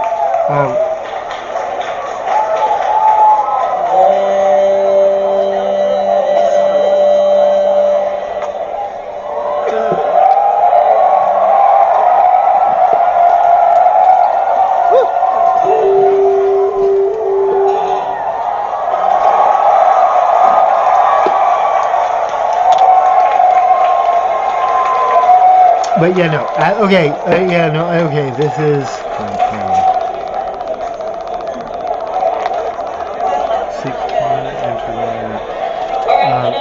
But this is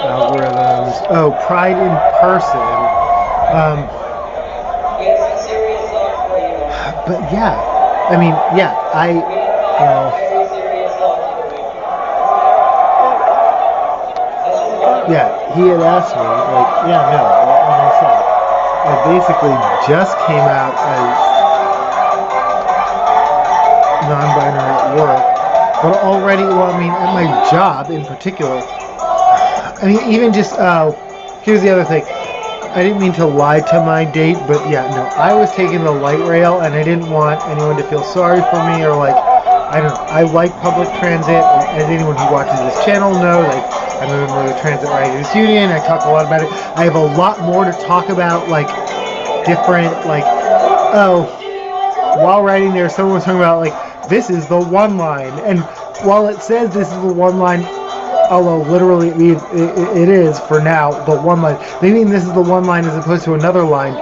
algorithms. Oh, Pride in person. but yeah, I mean, yeah, yeah, he had asked me, like, yeah, no, and I said, I basically just came out as non-binary at work, but already, well, I mean, at my job in particular, I mean, even just, here's the other thing. I didn't mean to lie to my date, but yeah, no, I was taking the light rail, and I didn't want anyone to feel sorry for me or like, I don't know. I like public transit, as anyone who watches this channel knows. I'm a member of the Transit Riders Union. I talk a lot about it. I have a lot more to talk about, like different, like, oh, while writing there, someone was talking about like this is the one line, and while it says this is the one line, although literally it is for now the one line. They mean this is the one line as opposed to another line.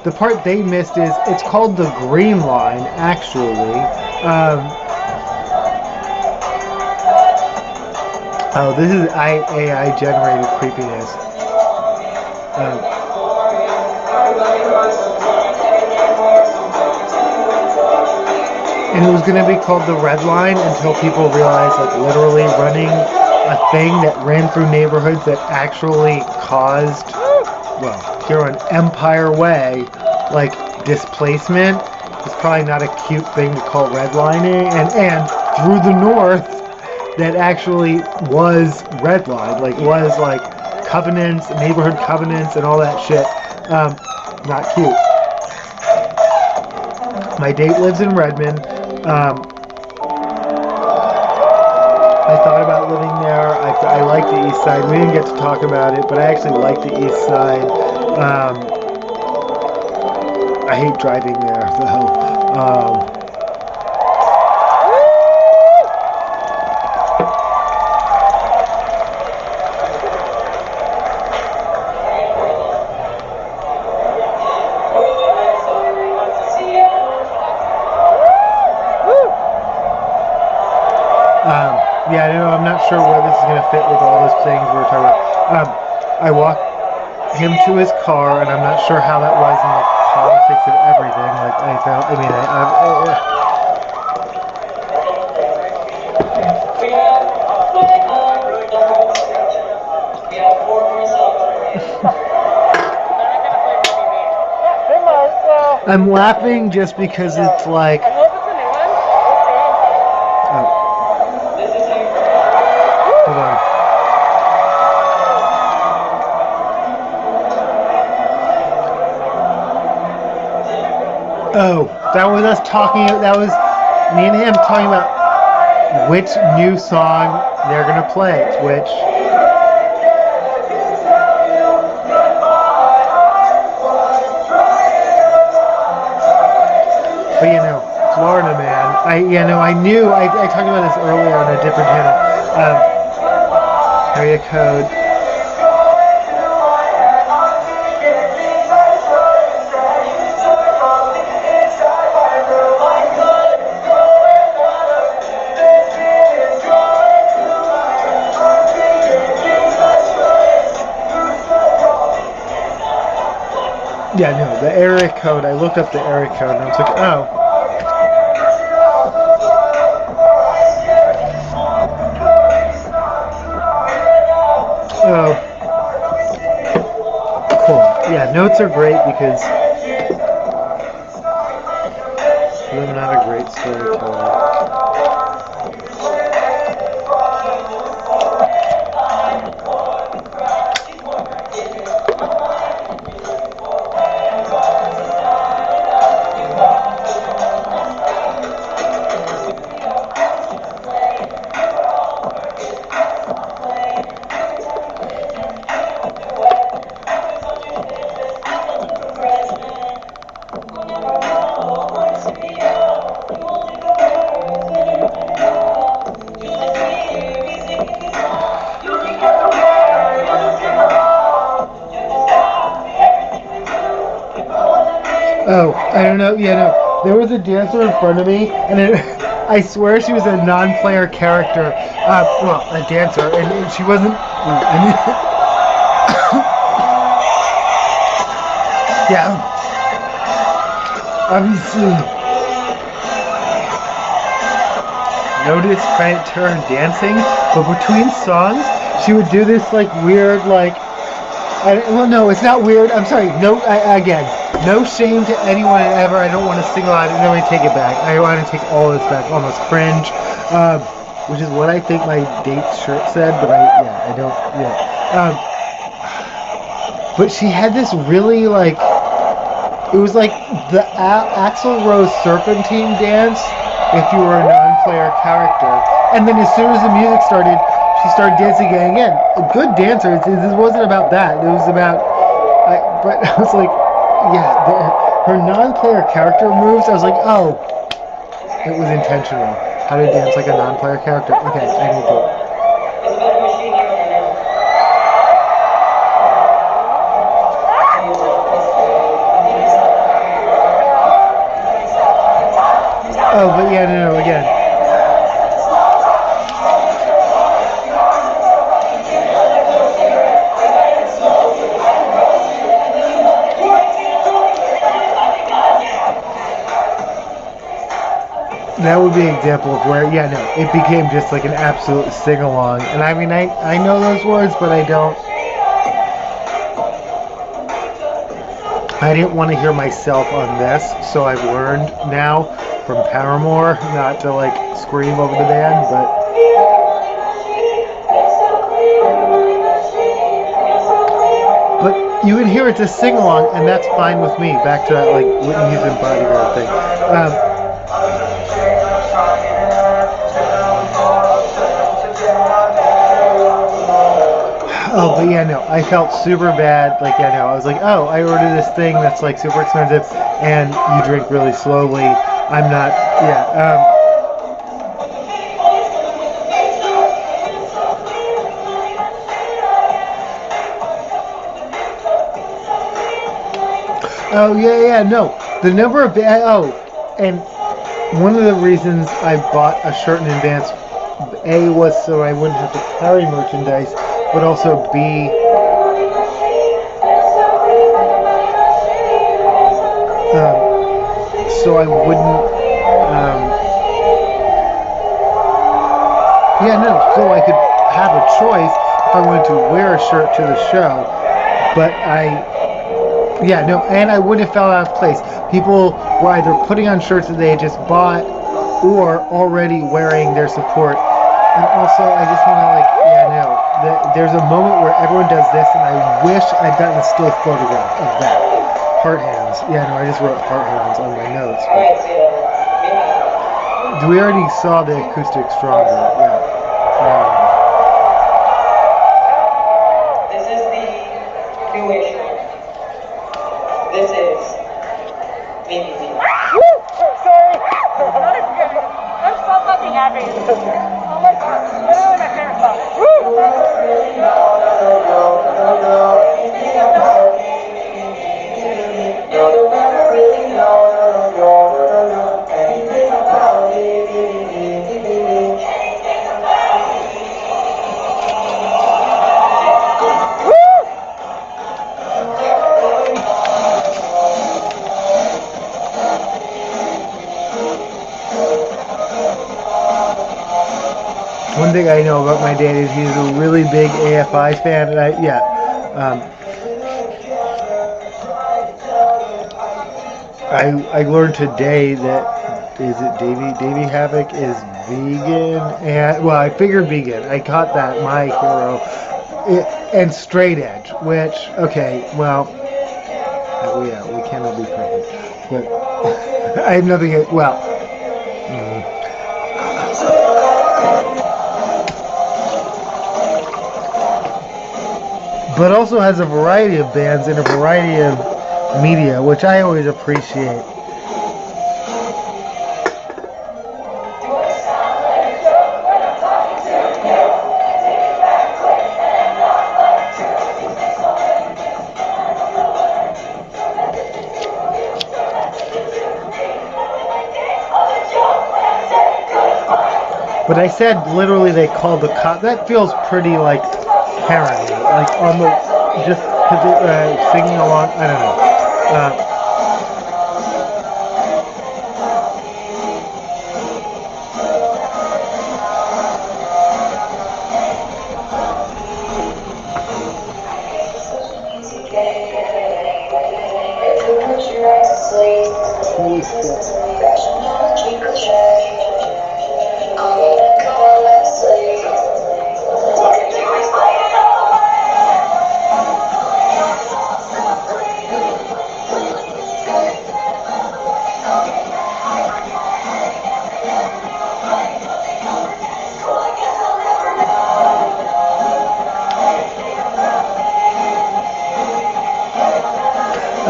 The part they missed is it's called the green line actually. Oh, this is AI generated creepiness. And it was going to be called the red line until people realized, like, literally running a thing that ran through neighborhoods that actually caused, well, here on Empire Way, like, displacement is probably not a cute thing to call redlining. And through the north, that actually was redline, like, was like covenants, neighborhood covenants, and all that shit. Not cute. My date lives in Redmond. I thought about living there. I like the east side. We didn't get to talk about it, but I actually like the east side. I hate driving there, though. Yeah, I know. I'm not sure where this is going to fit with all those things we were talking about. I walked him to his car, and I'm not sure how that was in the politics of everything. Like I felt. I mean, I'm laughing just because it's like. Hold on. Oh, that was us talking. That was me and him talking about which new song they're gonna play. Which. But you know, Florida man. I knew. I talked about this earlier on a different channel. Area code. Yeah, no, the area code. I looked up the area code and I was like, oh. Oh. Cool. Yeah, notes are great because I'm not a great storyteller. Oh, I don't know. Yeah, no. There was a dancer in front of me, and I swear she was a non-player character. Well, a dancer, and she wasn't. Yeah. Obviously, no discredit to her dancing, but between songs, she would do this like weird like. Well, no, it's not weird. I'm sorry. No, again, no shame to anyone ever. I don't want to single out. Let me take it back. I want to take all this back. Almost cringe, which is what I think my date's shirt said. But I don't. Yeah. But she had this really like. It was like the Axl Rose Serpentine dance if you were a non-player character. And then as soon as the music started, she started dancing again. A good dancer. This wasn't about that. It was about. But I was like, yeah, her non-player character moves. I was like, oh, it was intentional. How to dance like a non-player character. Okay, I need to. Oh, but yeah, no, again. That would be an example of where, yeah, no, it became just like an absolute sing-along. And I mean, I know those words, but I don't. I didn't want to hear myself on this, so I've learned now from Paramore not to like scream over the band, but you can hear it's a sing-along, and that's fine with me. Back to that like Whitney Houston bodyguard thing. Oh, but yeah, no, I felt super bad. Like, yeah, no, I was like, oh, I ordered this thing that's like super expensive, and you drink really slowly. I'm not, yeah. Oh, yeah, no. The number of, and one of the reasons I bought a shirt in advance, A, was so I wouldn't have to carry merchandise, but also B, so I wouldn't, so I could have a choice if I wanted to wear a shirt to the show, but and I wouldn't have felt out of place. People were either putting on shirts that they had just bought or already wearing their support. And also, I just want to there's a moment where everyone does this, and I wish I'd gotten a still photograph of that. Heart hands. Yeah, no, I just wrote heart hands on my notes. But we already saw the acoustic stronger. Yeah. This is the Q&A. This is Mimi. Woo! Sorry. I'm so fucking happy. Oh my god. Literally my favorite song. Woo! One thing I know about my dad is he's a really big AFI fan, and I learned today that Davey Havoc is vegan, and well, I figured vegan. I caught that, my hero, and straight edge. Which, okay, well, we cannot be perfect, but I have nothing. But also has a variety of bands and a variety of media, which I always appreciate. But I said literally they called the cop. That feels pretty like parent, like on the just because singing along. I don't know. Holy shit.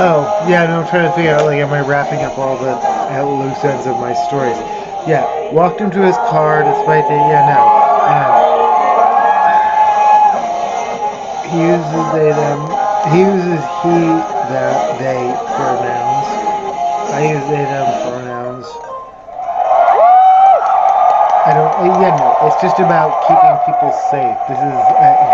Oh, yeah, no, I'm trying to figure out, like, am I wrapping up all the loose ends of my stories? Yeah, walked him to his car despite the, yeah, no. He uses they, them, he uses he, that, they pronouns. I use they, them pronouns. I don't, yeah, no, it's just about keeping people safe. This is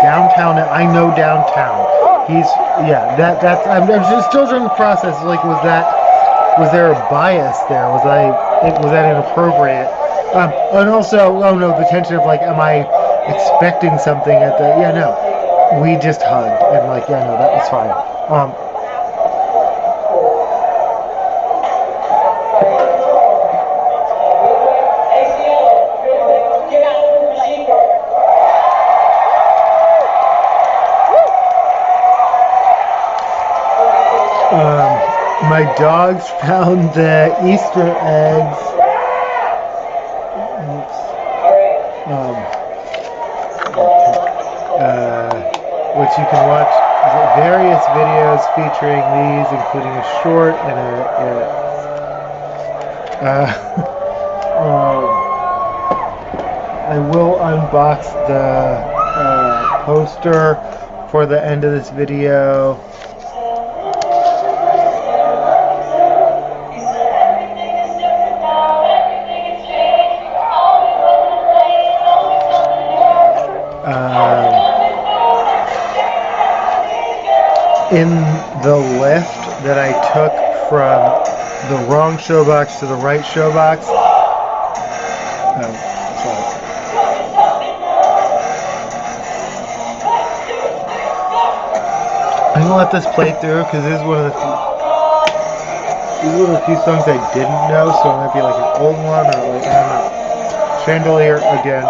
downtown, I know downtown. He's, yeah, that's, I'm just still trying to process, like, was there a bias there? Was that inappropriate? And also, oh no, the tension of, like, am I expecting something at the, yeah, no. We just hugged, and, like, yeah, no, that was fine. My dogs found the Easter eggs. Which you can watch various videos featuring these, including a short and I will unbox the poster for the end of this video. In the Lyft that I took from the wrong Showbox to the right Showbox. I'm gonna let this play through because this is one of the few songs I didn't know, so it might be like an old one or, like, I don't know. Chandelier again.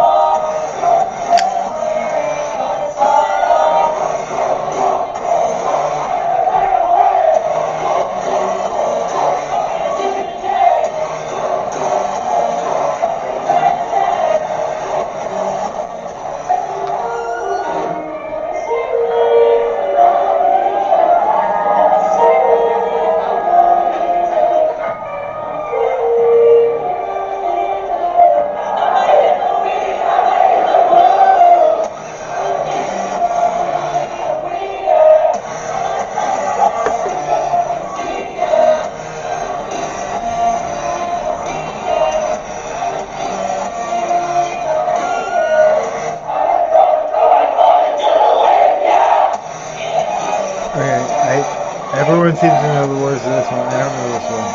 Everyone seems to know the words of this one. I don't know this one.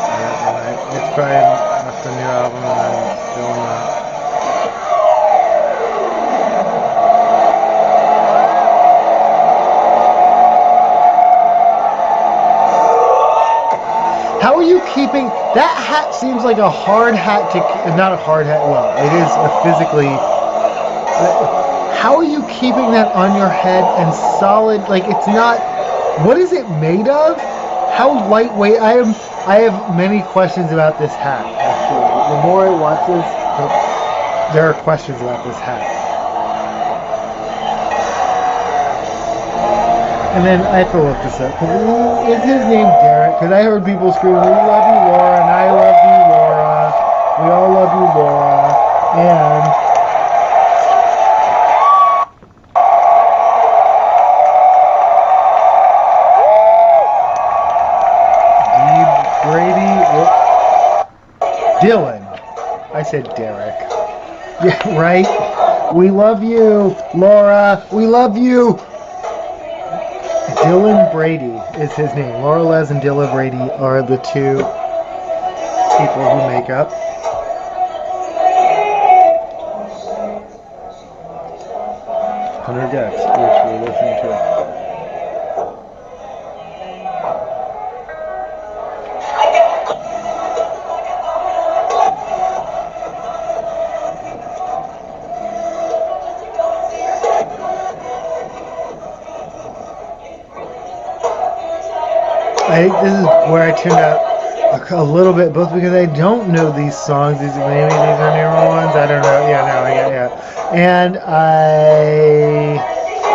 It's probably off the new album, and I'm still not. How are you keeping that hat? Seems like a hard hat to, not a hard hat. Well, it is a physically. How are you keeping that on your head and solid? Like, it's not. What is it made of? How lightweight? I have many questions about this hat, actually. The more I watch this, there are questions about this hat. And then I have to look this up. Is his name Derek? Because I heard people screaming, "We love you, Laura," and "I love you, Laura." We all love you, Laura. And Dylan. I said Derek. Yeah, right? We love you, Laura. We love you. Dylan Brady is his name. Laura Les and Dylan Brady are the two people who make up. Gecs, which we're listening to. I think this is where I tuned out a little bit, both because I don't know these songs. Maybe these are newer ones. I don't know. Yeah, no, yeah. And I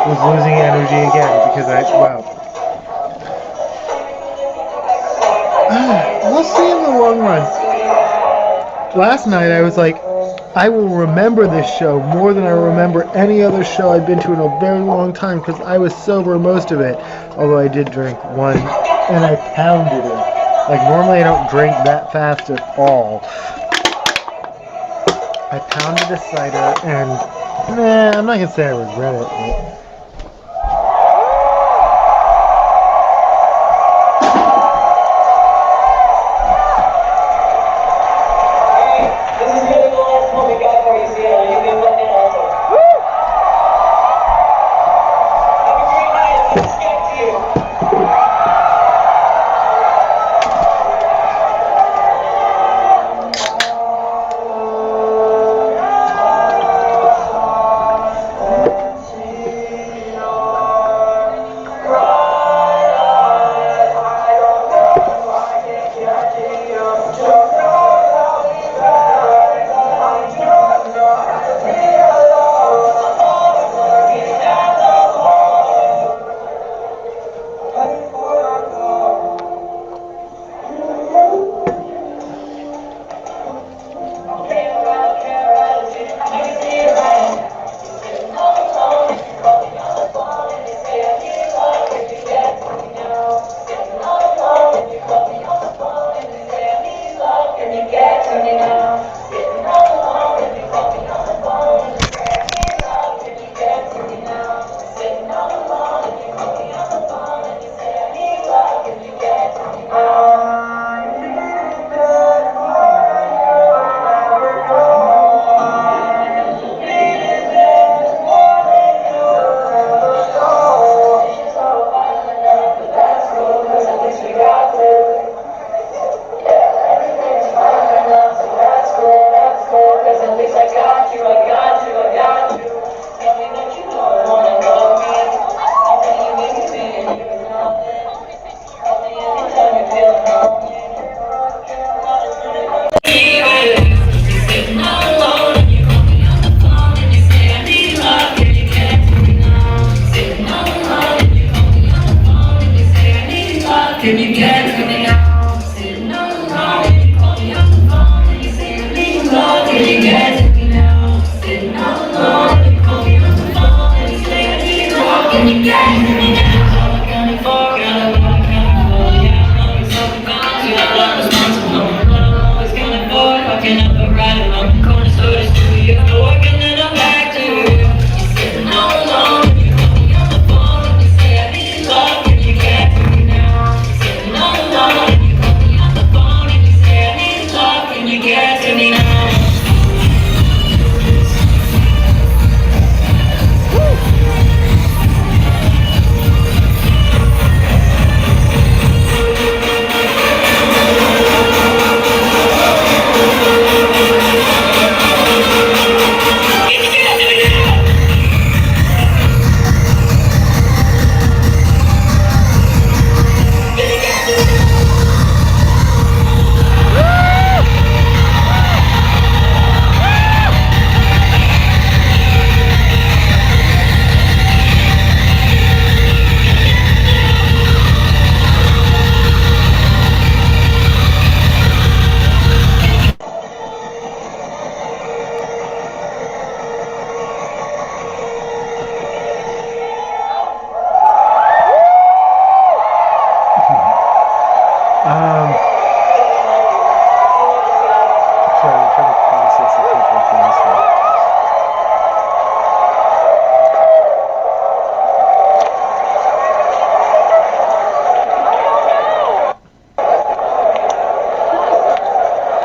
was losing energy again because we'll see in the long run. Last night I was like, I will remember this show more than I remember any other show I've been to in a very long time because I was sober most of it. Although I did drink one and I pounded it. Like normally I don't drink that fast at all. I pounded a cider and I'm not gonna say I regret it.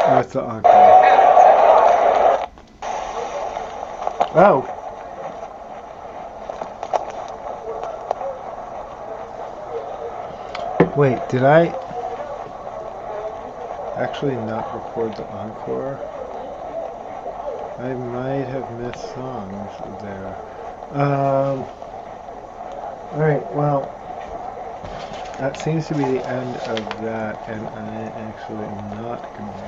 But that's the encore. Oh. Wait, did I actually not record the encore? I might have missed songs there. Alright, well, that seems to be the end of that, and I actually am not gonna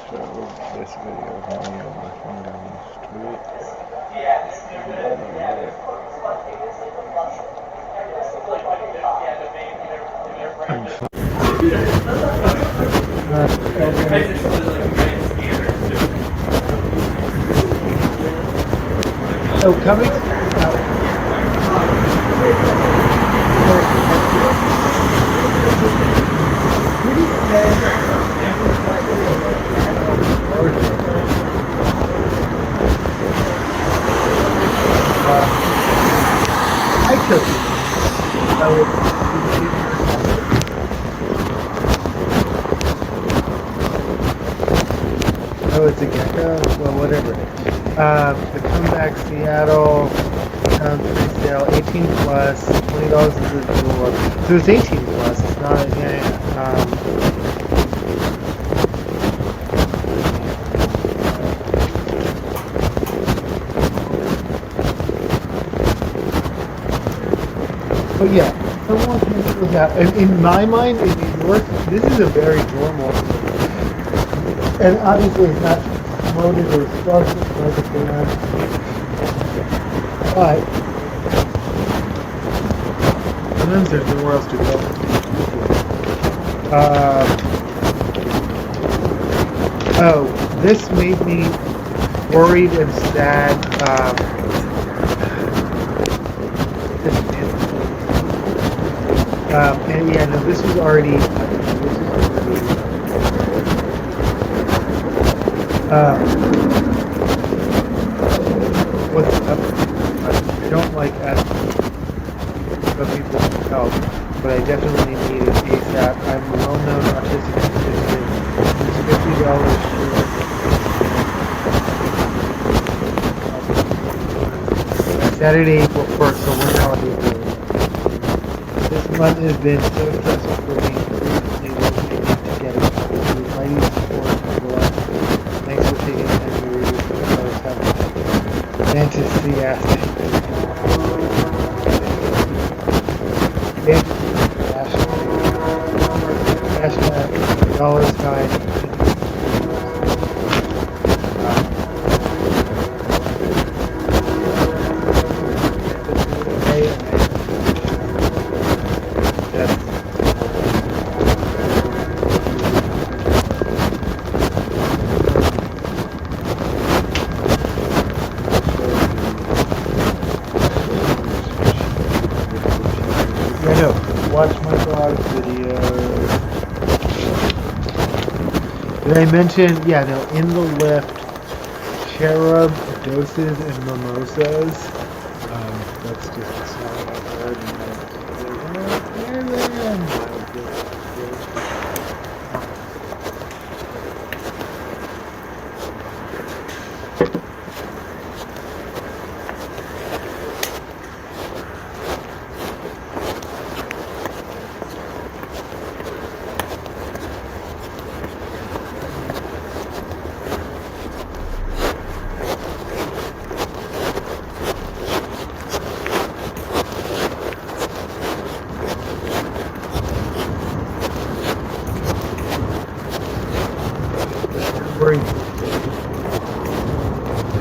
show this video of me walking down the street. I'm fine. So coming. I took it. Oh, it's a gecko? Well, whatever. The comeback Seattle pre-sale, 18 plus, $20 is the door. So it's 18 plus. It's not. But yeah, someone can do that. In my mind, in New York, this is a very normal thing. And obviously it's not promoted or sponsored by the band. But sometimes there's nowhere else to go. Oh, this made me worried and sad. And yeah, no, this was already. What's up? I don't like asking for people to help, but I definitely need it ASAP. I'm a well-known autistic musician. It's $50 short. Saturday, April 1st, so we're now April. This month has been so stressful for me. Previously, was able to get it. Mighty support and bless. Thanks for taking time to read it. I was having enthusiastic. Hashtag dollar sign. Watch my blog videos. Did I mention, yeah, no, in the Lyft, cherub doses and mimosas. That's just a song I've heard.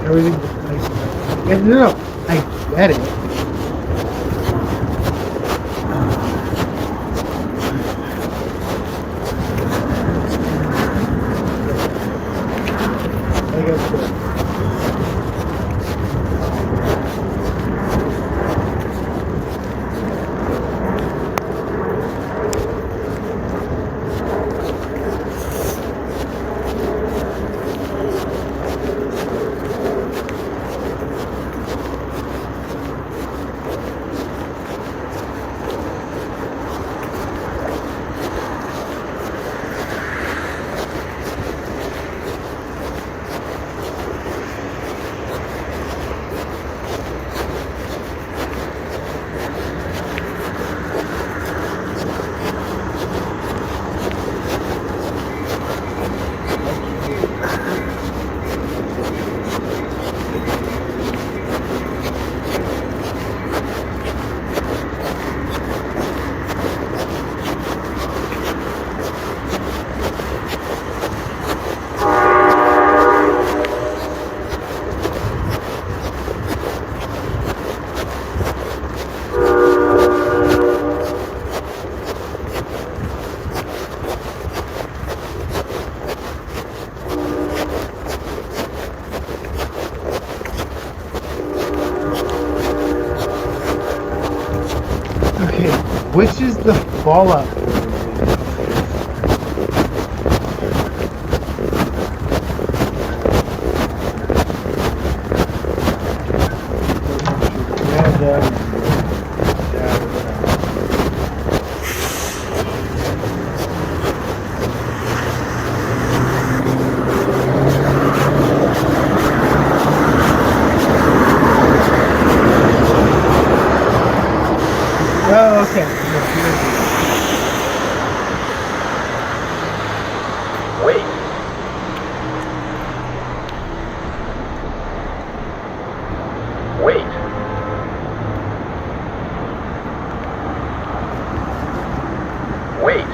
Everything was nice. Yeah, no, I get it. I guess so. Fallout. Oh, okay. Wait. Wait. Wait.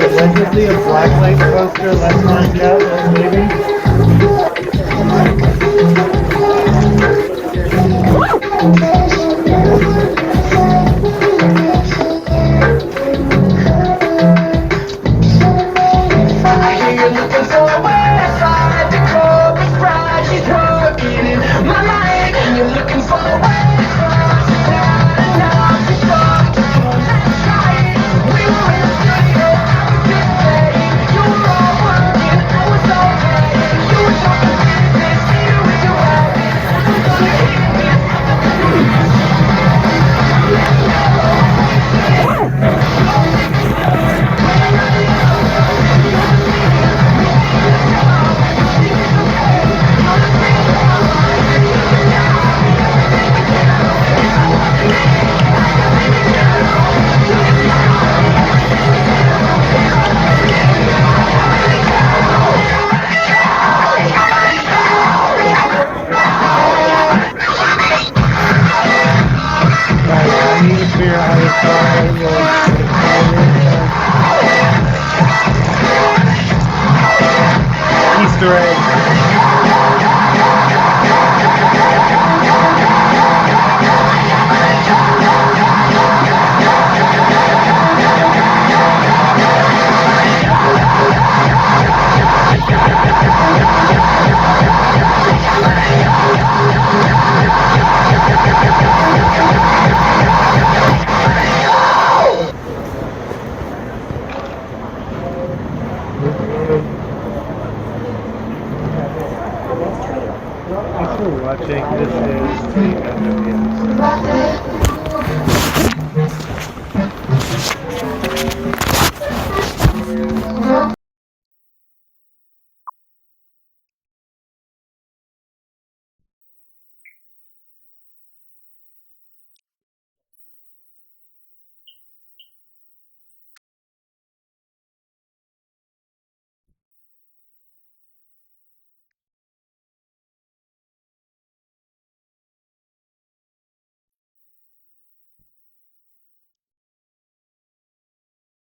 Allegedly a blacklight poster, let's find out, maybe. Easter egg.